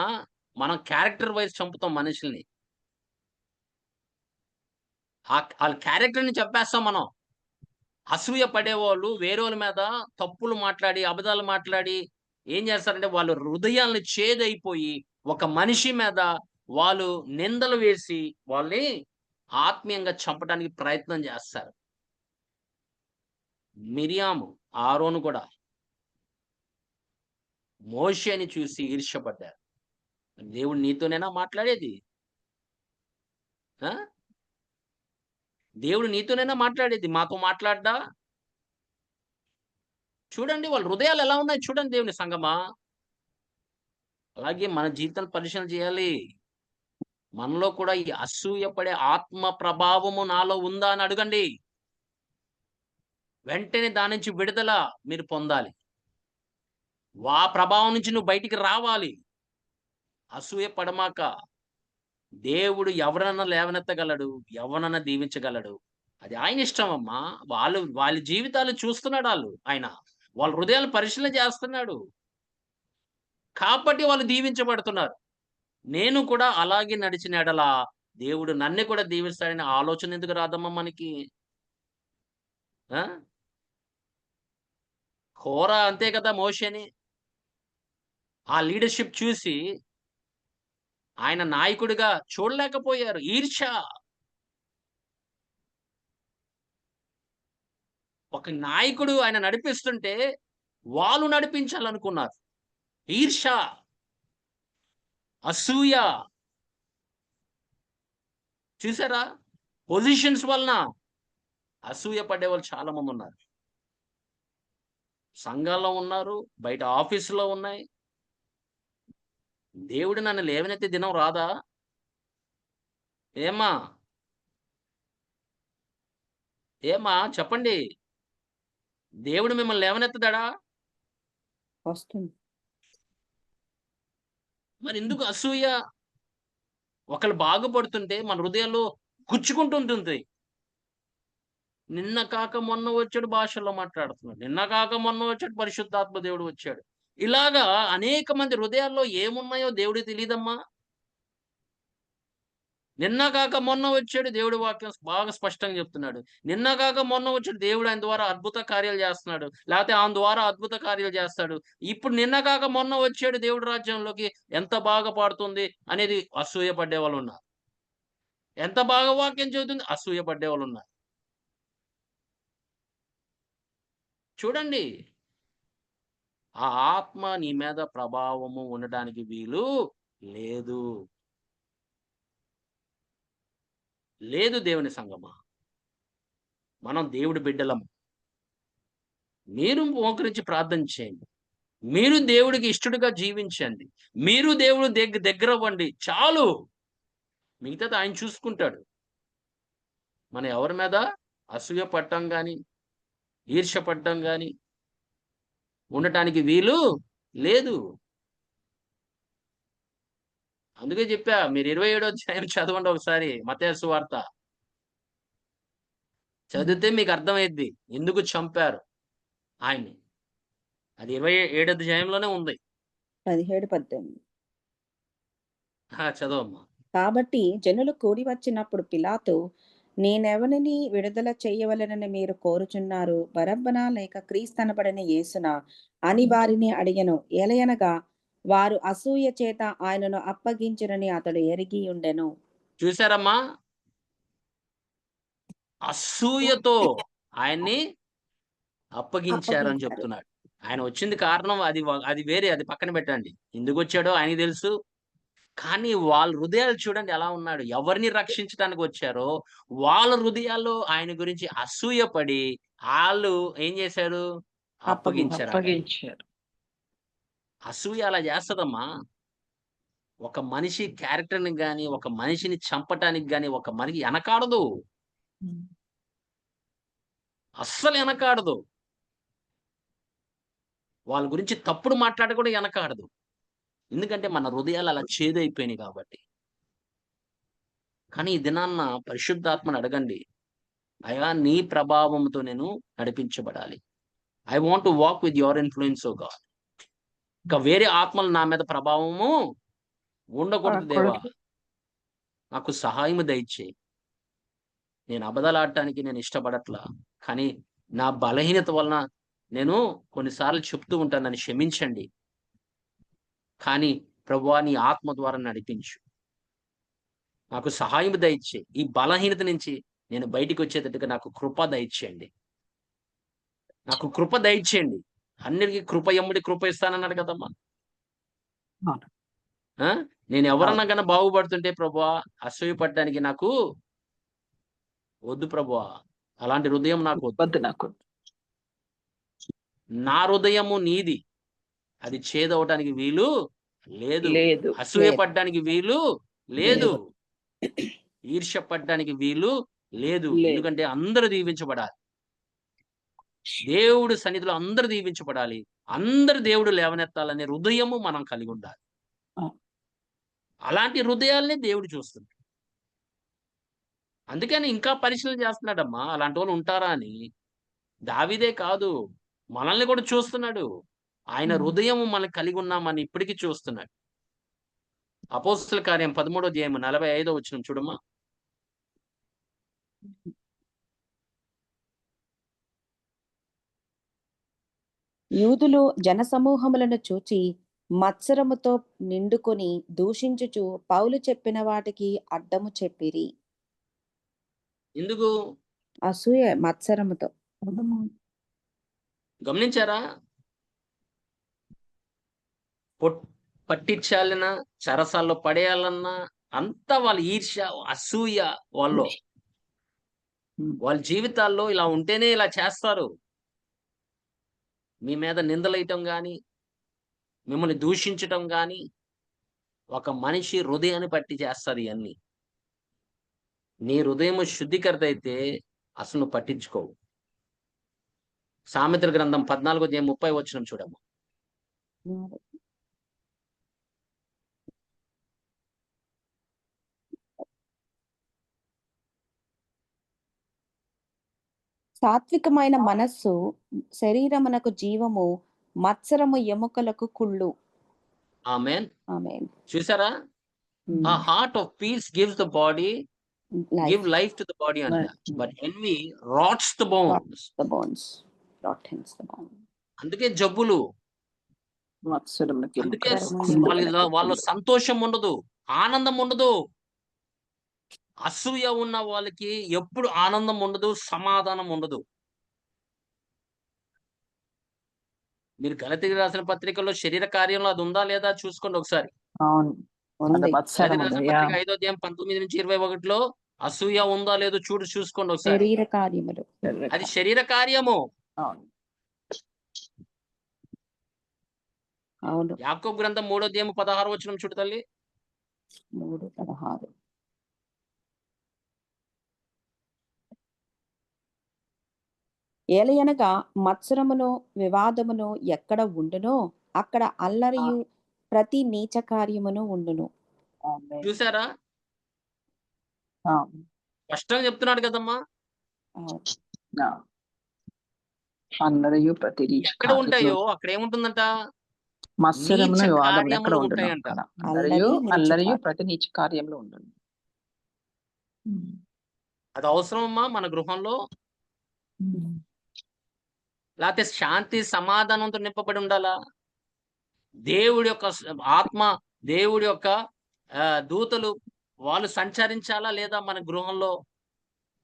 మనం క్యారెక్టర్ వైస్ చంపుతాం మనుషుల్ని. ఆళ్ళ క్యారెక్టర్‌ని చంపేస్తాం మనం. అసూయ పడేవాళ్ళు వేరోళ్ళ మీద తప్పులు మాట్లాడి, అబద్ధాలు మాట్లాడి ఏం చేస్తారంటే వాళ్ళ హృదయాల్ని చేదైపోయి, ఒక మనిషి మీద వాళ్ళు నిందలు వేసి, వాళ్ళని ఆత్మీయంగా చంపడానికి ప్రయత్నం చేస్తారు. మిరియాము, ఆరోను కూడా మోషేని చూసి ఈర్ష్యపడ్డారు. దేవుడు నీతోనేనా మాట్లాడేది? ఆ! దేవుడు నీతోనేనా మాట్లాడేది? మాతో మాట్లాడ్డా? చూడండి వాళ్ళ హృదయాలు ఎలా ఉన్నాయి చూడండి దేవుని సంగమా. అలాగే మన జీవితాన్ని పరిశీలన చేయాలి. మనలో కూడా ఈ అసూయ పడే ఆత్మ ప్రభావము నాలో ఉందా అని అడగండి. వెంటనే దాని నుంచి విడుదల మీరు పొందాలి. ప్రభావం నుంచి నువ్వు బయటికి రావాలి. అసూయ పడమాక. దేవుడు ఎవరినన్నా లేవనెత్తగలడు. ఎవరినన్నా దీవించగలడు. అది ఆయన ఇష్టం అమ్మా. వాళ్ళ జీవితాలు చూస్తున్నాడు ఆయన. వాళ్ళ హృదయాలను పరిశీలన చేస్తున్నాడు. కాబట్టి వాళ్ళు దీవించబడుతున్నారు. నేను కూడా అలాగే నడిచిన యెడల దేవుడు నన్ను కూడా దీవిస్తాడనే ఆలోచన ఎందుకు రాదమ్మా మనకి? ఆ! కోరా అంతే కదా మోషేని. ఆ లీడర్‌షిప్ చూసి ఆయన నాయకుడిగా చూడలేకపోయారు. ఈర్ష్య. ఒక నాయకుడు ఆయన నడిపిస్తుంటే వాళ్ళు నడిపించాలనుకున్నారు. ఈర్ష్య, అసూయ చూసారా? పొజిషన్స్ వలన అసూయ పడేవాళ్ళు చాలా మందున్నారు. సంఘాల్లో ఉన్నారు, బయట ఆఫీసులో ఉన్నాయి. దేవుడు నన్ను లేవనెత్తే దినం రాదా? ఏమ్మా? ఏమ్మా చెప్పండి. దేవుడు మిమ్మల్ని లేవనెత్తడా? వస్తుంది. మరెందుకు అసూయ? ఒకళ్ళు బాగుపడుతుంటే మన హృదయంలో గుచ్చుకుంటుంటుంది. నిన్న కాక మొన్న వచ్చాడు భాషల్లో మాట్లాడుతున్నాడు. నిన్న కాక మొన్న వచ్చాడు పరిశుద్ధాత్మ దేవుడు వచ్చాడు. ఇలాగా అనేక మంది హృదయాల్లో ఏమున్నాయో దేవుడికి తెలీదమ్మా. నిన్న కాక మొన్న వచ్చాడు దేవుడి వాక్యం బాగా స్పష్టంగా చెప్తున్నాడు. నిన్న కాక మొన్న వచ్చాడు దేవుడు ఆయన ద్వారా అద్భుత కార్యాలు చేస్తున్నాడు. లేకపోతే ఆయన ద్వారా అద్భుత కార్యాలు చేస్తాడు. ఇప్పుడు నిన్న కాక మొన్న వచ్చాడు దేవుడి రాజ్యంలోకి ఎంత బాగా పాడుతుంది అనేది అసూయ పడేవాళ్ళున్నారు. ఎంత బాగా వాక్యం చెబుతుంది అసూయ పడేవాళ్ళున్నారు. చూడండి. ఆ ఆత్మ నీ మీద ప్రభావము ఉండడానికి వీలు లేదు. లేదు దేవుని సంగమా. మనం దేవుడి బిడ్డలము. మీరు మోకరించి ప్రార్థన చేయండి. మీరు దేవుడికి ఇష్టడుగా జీవించండి. మీరు దేవుడు దగ్గరవ్వండి. చాలు. మిగతాది ఆయన చూసుకుంటాడు. మనం ఎవరి మీద అసూయ పడటం గాని, ఈర్ష్య పడటం గాని ఉండటానికి వీలు లేదు. అందుకే చెప్పా మీరు 27వ అధ్యాయం చదవండి ఒకసారి మత్తయి సువార్త. చదివితే మీకు అర్థమైద్ది. ఎందుకు చంపారు ఆయన్ని. అది 27 అధ్యాయంలోనే ఉంది. 17, 18. చదవమ్మా. కాబట్టి జనులు కూడి వచ్చినప్పుడు పిలాతు, నేనెవనిని విడుదల చేయవలెనని మీరు కోరుచున్నారు? బరబ్బనా లేక క్రీస్తనబడిన యేసునా అని వారిని అడిగెను. ఏలయనగా వారు అసూయ చేత ఆయనను అప్పగించురని అతడు ఎరిగి ఉండెను. చూసారమ్మా? అసూయతో ఆయన్ని అప్పగించారని అప్పగించారు. చెప్తున్నాడు. ఆయన వచ్చింది కారణం అది వేరే అది పక్కన పెట్టండి. ఎందుకొచ్చాడో ఆయనకి తెలుసు. కానీ వాళ్ళ హృదయాలు చూడండి ఎలా ఉన్నాడు. ఎవరిని రక్షించడానికి వచ్చారో వాళ్ళ హృదయాల్లో ఆయన గురించి అసూయపడి ఆళ్ళు ఏం చేశారు? అప్పగించారట. అప్పగించారు. అసూయ అలా చేస్తదమ్మా. ఒక మనిషి క్యారెక్టర్‌ని గాని, ఒక మనిషిని చంపటానికి గాని, ఒక మనిషి ఎనకాడదు. హ్మ్. అస్సలు ఎనకాడదు. వాళ్ళ గురించి తప్పుడు మాట్లాడ కూడా ఎనకాడదు. ఎందుకంటే మన హృదయాలు అలా చేదైపోయినాయి కాబట్టి. కానీ ఈ దినాన్న పరిశుద్ధాత్మని అడగండి. అయ్యా! నీ ప్రభావంతో నేను నడిపించబడాలి. I want to walk with your influence O God. ఇంకా వేరే ఆత్మలు నా మీద ప్రభావము ఉండకూడదు దేవా. పడకూడదు. నాకు సహాయము దయచేయి. నేను అబద్ధాలాడటానికి నేను ఇష్టపడట్లా. కానీ నా బలహీనత వలన నేను కొన్నిసార్లు చెప్తూ ఉంటాను. నన్ను క్షమించండి. కానీ ప్రభువా నీ ఆత్మ ద్వారా నడిపించు. నాకు సహాయం దయచేయి. ఈ బలహీనత నుంచి నేను బయటికొచ్చేటట్టుగా నాకు కృప దయచేయండి. నాకు కృప దయచేయండి. అన్నిటికి కృప ఎమ్మడి కృప ఇస్తానన్నాడు కదమ్మా! అవును. ఆ! నేను ఎవరన్నా అవును. గాని బాగుపడుతుంటే ప్రభువా అసూయ పడడానికి నాకు వద్దు ప్రభువా. అలాంటి హృదయం నాకు వద్దు. వద్దు నాకు. నా హృదయము నీది. అది చేదవ్వటానికి వీలు లేదు. లేదు. అసూయ లేదు. పడడానికి వీలు లేదు. లేదు. ఈర్ష్య పడడానికి వీలు లేదు. లేదు. ఎందుకంటే అందరూ దీవించబడాలి. దేవుడి సన్నిధిలో అందరూ దీవించబడాలి. అందరు దేవుడు లేవనెత్తాలనే హృదయము మనం కలిగుండాలి. ఆ! అలాంటి హృదయాల్నే దేవుడు చూస్తున్నాడు. అందుకని ఇంకా పరిశీలన చేస్తున్నాడమ్మా. అలాంటోళ్ళు ఉంటారా అని. దావీదే కాదు. మనల్ని కూడా చూస్తున్నాడు. ఆయన హ్మ్. హృదయము మనం కలిగి ఉన్నామని ఇప్పటికి చూస్తున్నాడు. అపోస్తల కార్యం 13 అధ్యాయం 45 వచనం చూడమ్మా. యూదులు జనసమూహములను చూచి మత్సరముతో నిండుకొని దూషించుచు పౌలు చెప్పిన వాటికి అడ్డము చెప్పిరి. ఎందుకు అసూయ మత్సరముతో. అర్థము. గమనించారా? పొట్ పట్టించాలన్నా, చెరసాల్లో పడేయాలన్నా అంతా వాళ్ళ ఈర్ష్య, అసూయ వాళ్ళలో. హ్మ్. వాళ్ళ జీవితాల్లో ఇలా ఉంటేనే ఇలా చేస్తారు. మీ మీద నిందలేయటం గాని, మిమ్మల్ని దూషించటం గాని, ఒక మనిషి హృదయాన్ని బట్టి చేస్తది ఇయన్నీ. నీ హృదయము శుద్ధీకరిత అయితే అసలు నువ్వు పట్టించుకోవు. సామెతల గ్రంథం 14 అధ్యాయం 30 వచనం చూడమ్మా. సాత్వికమైన మనస్సు శరీరమునకు జీవము, మత్సరము ఎముకలకు కుళ్ళు. ఆమేన్. ఆమేన్. చూసారా? A heart of peace gives the body give life life to the body అంట. హ్మ్. But envy rots the bones. The bones. Rottens the bone. అందుకే జబ్బులు. మత్సరమునకు అందుకే ఎముకలకు వాళ్ళలో సంతోషం ఉండదు. ఆనందం ఉండదు. అసూయ ఉన్న వాళ్ళకి ఎప్పుడు ఆనందం ఉండదు. సమాధానం ఉండదు. మీరు గలతీయులకు రాసిన పత్రికలో శరీర కార్యంలో అది ఉందా లేదా చూసుకోండి ఒకసారి. అవును. అది ఉంది. మత్సరం గలతీయులకు ఉంది. రాసిన పత్రిక 5వ అధ్యాయం 19-21లో అసూయ ఉందా లేదో చూసుకోండి ఒకసారి. శరీర కార్యములు. అది శరీర కార్యము. అవును. అవును. యాకోబు గ్రంథం 3వ అధ్యాయం 16వ వచనం చూడు తల్లి. 3:16. ఏలయనగా మత్సరమును వివాదమును ఎక్కడ ఉండునో అక్కడ అల్లరియు ప్రతి నీచ కార్యమును ఉండును. ఆమేన్. చూసారా? అవును. స్పష్టంగా చెప్తున్నాడు కదమ్మా. అవును. ఆ! అల్లరియు ప్రతి నీచ ఎక్కడ కార్యములు ఉంటాయో అక్కడ ఏముంటుందంట? మత్సరమును నీచ వివాదములు ఎక్కడ కార్యములు ఉండును ఉంటాయంట. అక్కడ. అల్లరి, నీచ అల్లరియు కార్యం. ప్రతి నీచ కార్యంలో ఉండును. హ్మ్. అది అవసరమమ్మా మన గృహంలో? హ్మ్. లేతే శాంతి సమాధానంతో నింపబడి ఉండాలా? దేవుడి యొక్క ఆత్మ, దేవుడి యొక్క దూతలు వాళ్ళు సంచరించాలా లేదా మన గృహంలో?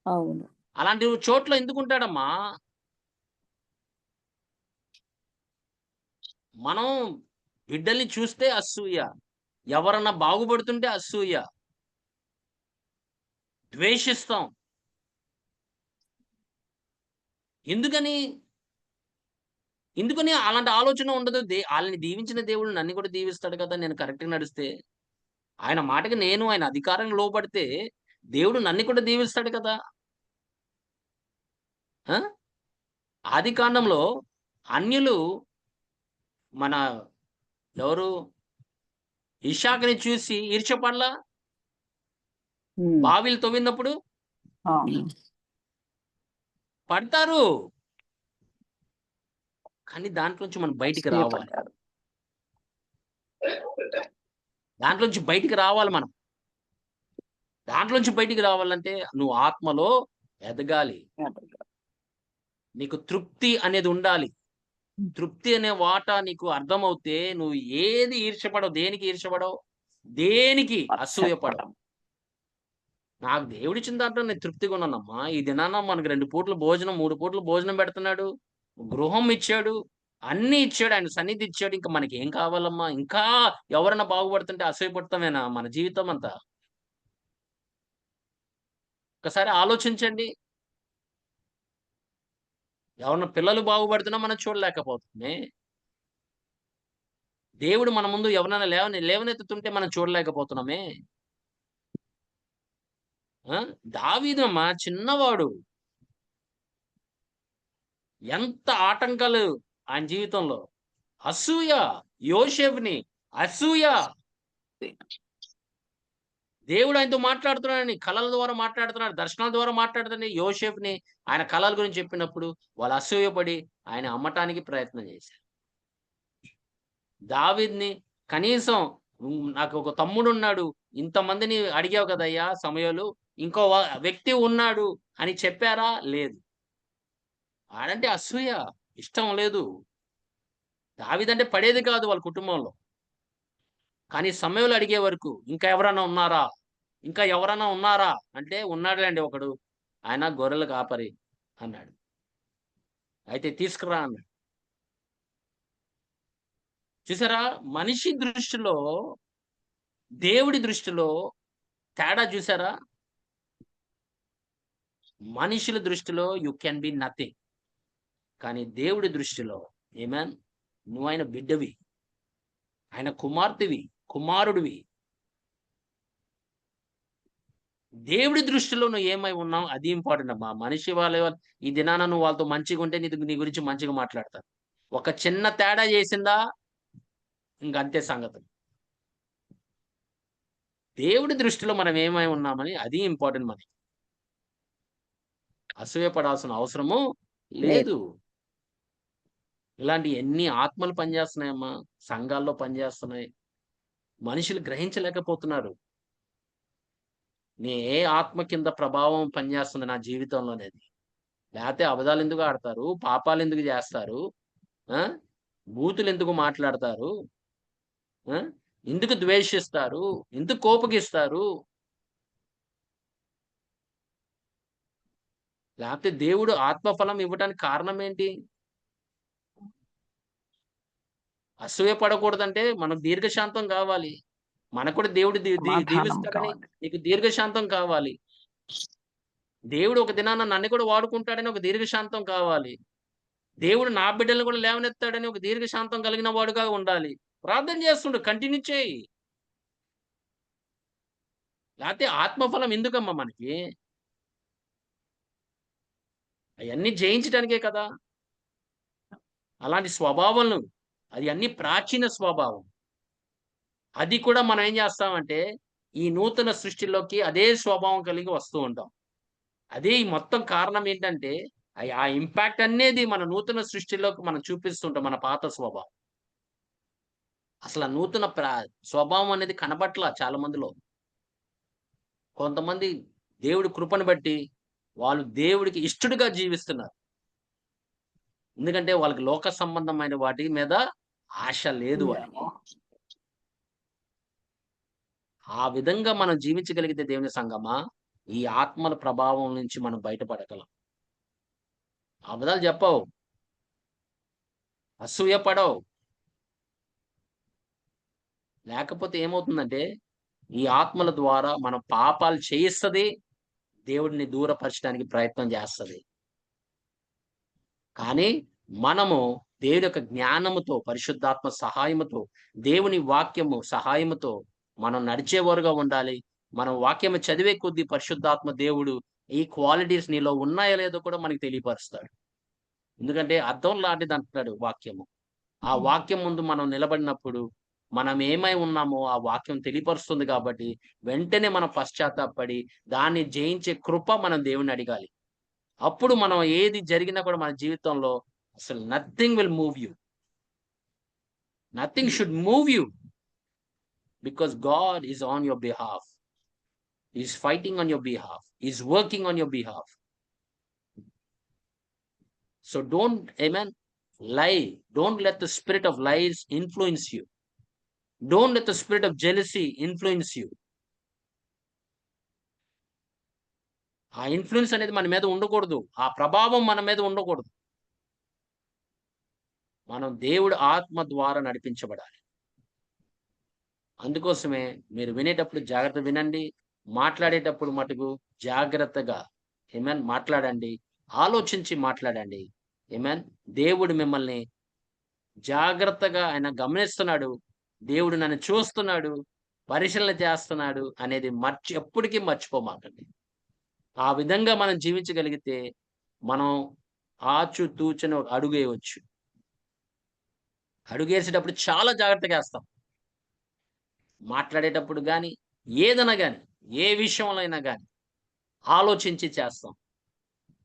అవును. అలాంటి చోట్ల ఎందుకుంటాడమ్మా? మనం బిడ్డల్ని చూస్తే అసూయ. ఎవరన్నా బాగుపడుతుంటే అసూయ. ద్వేషిస్తాం. ఎందుకని? ఎందుకని అలాంటి ఆలోచన ఉండదు. వాళ్ళని దీవించిన దేవుడు నన్ను కూడా దీవిస్తాడు కదా! నేను కరెక్ట్‌గా నడిస్తే. ఆయన మాటకి నేను ఆయన అధికారానికి లోబడితే దేవుడు నన్ను కూడా దీవిస్తాడు కదా! ఆ! ఆదికాండంలో అన్యులు మన ఎవరు ఇషాకుని చూసి ఈర్ష్యపడలా? ఉమ్. బావిలు తవ్వినప్పుడు అవును. పడతారు. కానీ దాంట్లోంచి మనం బయటికి రావాలి. అసూయపడ్డారు. దాంట్లోంచి బయటికి రావాలి మనం. దాంట్లోంచి బయటికి రావాలంటే నువ్వు ఆత్మలో ఎదగాలి. నీకు తృప్తి అనేది ఉండాలి. తృప్తి అనే వాటా నీకు అర్థమవుతే నువ్వు ఏది ఈర్ష్యపడవు. దేనికి ఈర్ష్యపడవు? దేనికి అసూయపడవు. పశ్చాత్తాపం. నాకు దేవుడిచ్చిన దాంట్లో నేను తృప్తిగా ఉన్నానమ్మా. ఈ దినాన మనకు 2 పూట్ల భోజనం, 3 పూట్ల భోజనం పెడుతున్నాడు. గృహం ఇచ్చాడు. అన్నీ ఇచ్చాడు. ఆయన సన్నిధి ఇచ్చాడు. ఇంకా మనకేం కావాలమ్మా? ఇంకా ఎవరైనా బాగుపడుతుంటే అసూయపడతామేనా మన జీవితం అంతా? ఒక్కసారి ఆలోచించండి. ఎవరన్నా పిల్లలు బాగుపడుతున్నా మనం చూడలేకపోతున్నామే. దేవుడు మన ముందు ఎవరైనా లేవనెత్తుతుంటే మనం చూడలేకపోతున్నామే. ఆ! దావీదమ్మా చిన్నవాడు. ఎంత ఆటంకాలు ఆయన జీవితంలో. అసూయ. యోసేపుని అసూయ. దేవుడు ఆయనతో మాట్లాడుతున్నాడని కళల ద్వారా మాట్లాడుతున్నాడు. దర్శనాల ద్వారా మాట్లాడుతున్నాడు. యోసేపుని ఆయన కళల గురించి చెప్పినప్పుడు వాళ్ళు అసూయపడి ఆయన అమ్మటానికి ప్రయత్నం చేశారు. దావీదుని కనీసం నాకు ఒక తమ్ముడున్నాడు. ఇంతమందిని అడిగావు కదయ్యా సమూయేలు. ఇంకో వ్యక్తి ఉన్నాడు అని చెప్పారా? లేదు. ఆడంటే అసూయ. ఇష్టం లేదు. దావీదంటే పడేది కాదు వాళ్ళ కుటుంబంలో. కానీ సమూయేలు అడిగే వరకు ఇంకా ఎవరైనా ఉన్నారా? ఇంకా ఎవరైనా ఉన్నారా? అంటే ఉన్నాడులెండి ఒకడు. ఆయన గొర్రెల కాపరి అన్నాడు. అయితే తీసుకురా అన్నాడు. చూసారా? మనిషి దృష్టిలో, దేవుడి దృష్టిలో తేడా చూసారా? మనుషుల దృష్టిలో యూ కెన్ బి నథింగ్. కానీ దేవుడి దృష్టిలో ఆమేన్. నువ్వు ఆయన బిడ్డవి. ఆయన కుమార్తెవి, కుమారుడివి. దేవుడి దృష్టిలో నువ్వు ఏమై ఉన్నావు అది ఇంపార్టెంట్ అమ్మా. మనిషి ఈ దినాన నువ్వు వాళ్ళతో మంచిగా ఉంటే నీ గురించి మంచిగా మాట్లాడతారు. ఒక చిన్న తేడా చేసిందా ఇంకంతే సంగతులు. దేవుడి దృష్టిలో మనం ఏమై ఉన్నామని అది ఇంపార్టెంట్ మనకి. అసూయపడాల్సిన అవసరము లేదు. ఇలాంటి ఎన్ని ఆత్మలు పనిచేస్తున్నాయమ్మా. సంఘాల్లో పనిచేస్తున్నాయి. మనుషులు గ్రహించలేకపోతున్నారు. ఏ ఆత్మ కింద ప్రభావం పనిచేస్తుంది నా జీవితంలో అనేది. లేకపోతే అబద్ధాలు ఎందుకు ఆడతారు? పాపాలు ఎందుకు చేస్తారు? ఆ! బూతులు ఎందుకు మాట్లాడతారు? ఆ! ఎందుకు ద్వేషిస్తారు? ఎందుకు కోపగిస్తారు? లేకపోతే దేవుడు ఆత్మఫలం ఇవ్వడానికి కారణం ఏంటి? అసూయ పడకూడదంటే మనకు దీర్ఘశాంతం కావాలి. మనకు కూడా దేవుడు సమాధానం దీవిస్తాడని కావాలి. నీకు దీర్ఘశాంతం కావాలి. దేవుడు ఒక దినాన నన్ను కూడా వాడుకుంటాడని ఒక దీర్ఘశాంతం కావాలి. దేవుడు నా బిడ్డల్ని కూడా లేవనెత్తాడని ఒక దీర్ఘశాంతం కలిగిన వాడుగా ఉండాలి. ప్రార్థన చేస్తుండు. కంటిన్యూ చేయి. లేకపోతే ఆత్మఫలం ఎందుకమ్మా మనకి? అయన్నీ జయించడానికే కదా! అలాంటి స్వభావాలను అది అన్ని ప్రాచీన స్వభావం. అది కూడా మనం ఏం చేస్తామంటే ఈ నూతన సృష్టిలోకి అదే స్వభావం కలిగి వస్తూ ఉంటాం. అదే ఈ మొత్తం కారణం ఏంటంటే ఆ ఇంపాక్ట్ అనేది మన నూతన సృష్టిలోకి మనం చూపిస్తుంటాం మన పాత స్వభావం. అసలు ఆ నూతన స్వభావం అనేది కనబట్ల చాలా మందిలో. కొంతమంది దేవుడి కృపను బట్టి వాళ్ళు దేవుడికి ఇష్టడుగా జీవిస్తున్నారు. ఎందుకంటే వాళ్ళకి లోక సంబంధమైన వాటి మీద ఆశ లేదు వాళ్ళకి. ఆ విధంగా మనం జీవించగలిగితే దేవుని సంగమా, ఈ ఆత్మల ప్రభావం నుంచి మనం బయటపడగలం. అబద్ధాలు చెప్పవు. అసూయ పడవు. లేకపోతే ఏమవుతుందంటే ఈ ఆత్మల ద్వారా మనం పాపాలు చేయిస్తది. దేవుడిని దూరపరచడానికి ప్రయత్నం చేస్తది. కానీ మనము దేవుని యొక్క జ్ఞానముతో, పరిశుద్ధాత్మ సహాయముతో, దేవుని వాక్యము సహాయముతో మనం నడిచేవారుగా ఉండాలి. మనం వాక్యము చదివే కొద్దీ పరిశుద్ధాత్మ దేవుడు ఈ క్వాలిటీస్ నీలో ఉన్నాయో లేదో కూడా మనకి తెలియపరుస్తాడు. ఎందుకంటే అద్దం లాంటిది అంటున్నాడు వాక్యము. ఆ వాక్యం ముందు మనం నిలబడినప్పుడు మనం ఏమై ఉన్నామో ఆ వాక్యం తెలియపరుస్తుంది కాబట్టి వెంటనే మనం పశ్చాత్తాపడి దాన్ని జయించే కృప మనం దేవుని అడగాలి. అప్పుడు మనం ఏది జరిగినా కూడా మన జీవితంలో అసలు nothing will move you. Nothing should move you because God is on your behalf. Is fighting on your behalf. Is working on your behalf. So don't, amen, lie. Don't let the spirit of lies influence you. Don't let the spirit of jealousy influence you. ఆ influence అనేది మన మీద ఉండకూడదు. ఆ ప్రభావం మన మీద ఉండకూడదు. మనం దేవుడి ఆత్మ ద్వారా నడిపించబడాలి. అందుకోసమే మీరు వినేటప్పుడు జాగ్రత్త వినండి. మాట్లాడేటప్పుడు మటుకు జాగ్రత్తగా ఆమేన్ మాట్లాడండి. ఆలోచించి మాట్లాడండి. ఆమేన్. దేవుడు మిమ్మల్ని జాగ్రత్తగా ఆయన గమనిస్తున్నాడు. దేవుడు నన్ను చూస్తున్నాడు, పరిశీలన చేస్తున్నాడు అనేది ఎప్పటికీ మర్చిపోమాకండి. ఆ విధంగా మనం జీవించగలిగితే మనం ఆచితూచిన అడుగేయవచ్చు. అడుగేసేటప్పుడు చాలా జాగ్రత్తగా వేస్తాం. మాట్లాడేటప్పుడు గాని, ఏదైనా గాని, ఏ విషయంలో అయినా గాని ఆలోచించి చేస్తాం.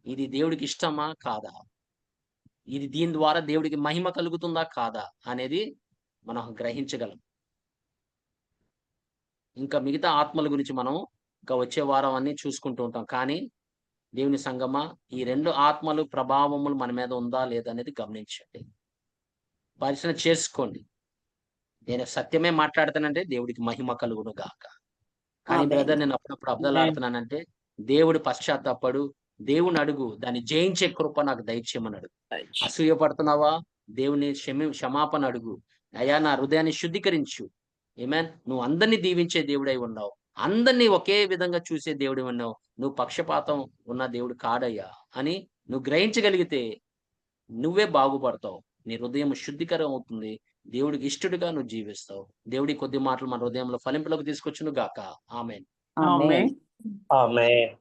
ఇది దేవుడికి ఇష్టమా? కాదా? ఇది దీని ద్వారా దేవుడికి మహిమ కలుగుతుందా? కాదా? అనేది మనం గ్రహించగలం. ఇంకా మిగతా ఆత్మల గురించి మనం ఇంకా వచ్చే వారం అన్ని చూసుకుంటూ ఉంటాం. కానీ దేవుని సంగమా, ఈ 2 ఆత్మలు ప్రభావములు మన మీద ఉందా లేదా అనేది గమనించండి. పరిశీలన చేసుకోండి. నేను సత్యమే మాట్లాడుతానంటే దేవుడికి మహిమ కలుగును గాక. కానీ ఆమేన్. బ్రదర్ నేను అప్పుడప్పుడు అబద్ధాలాడుతున్నానంటే దేవుడు పశ్చాత్తాపడు, దేవుని అడుగు, దాన్ని జయించే కృప నాకు దయచేయమని అసూయ పడుతున్నావా? దేవుని క్షమాపణ అడుగు. అయ్యా నా హృదయాన్ని శుద్ధీకరించు. ఆమేన్. నువ్వు అందరిని దీవించే దేవుడై ఉన్నావు. అందరినీ ఒకే విధంగా చూసే దేవుడు ఉన్నావు. నువ్వు పక్షపాతం ఉన్న దేవుడు కాడయ్యా అని నువ్వు గ్రహించగలిగితే నువ్వే బాగుపడతావు. నీ హృదయం శుద్ధీకరం అవుతుంది. దేవుడికి ఇష్టడుగా నువ్వు జీవిస్తావు. దేవుడి కొద్ది మాటలు మన హృదయంలో ఫలింపులకు తీసుకొచ్చును గాక. ఆమేన్. ఆమేన్. Amen.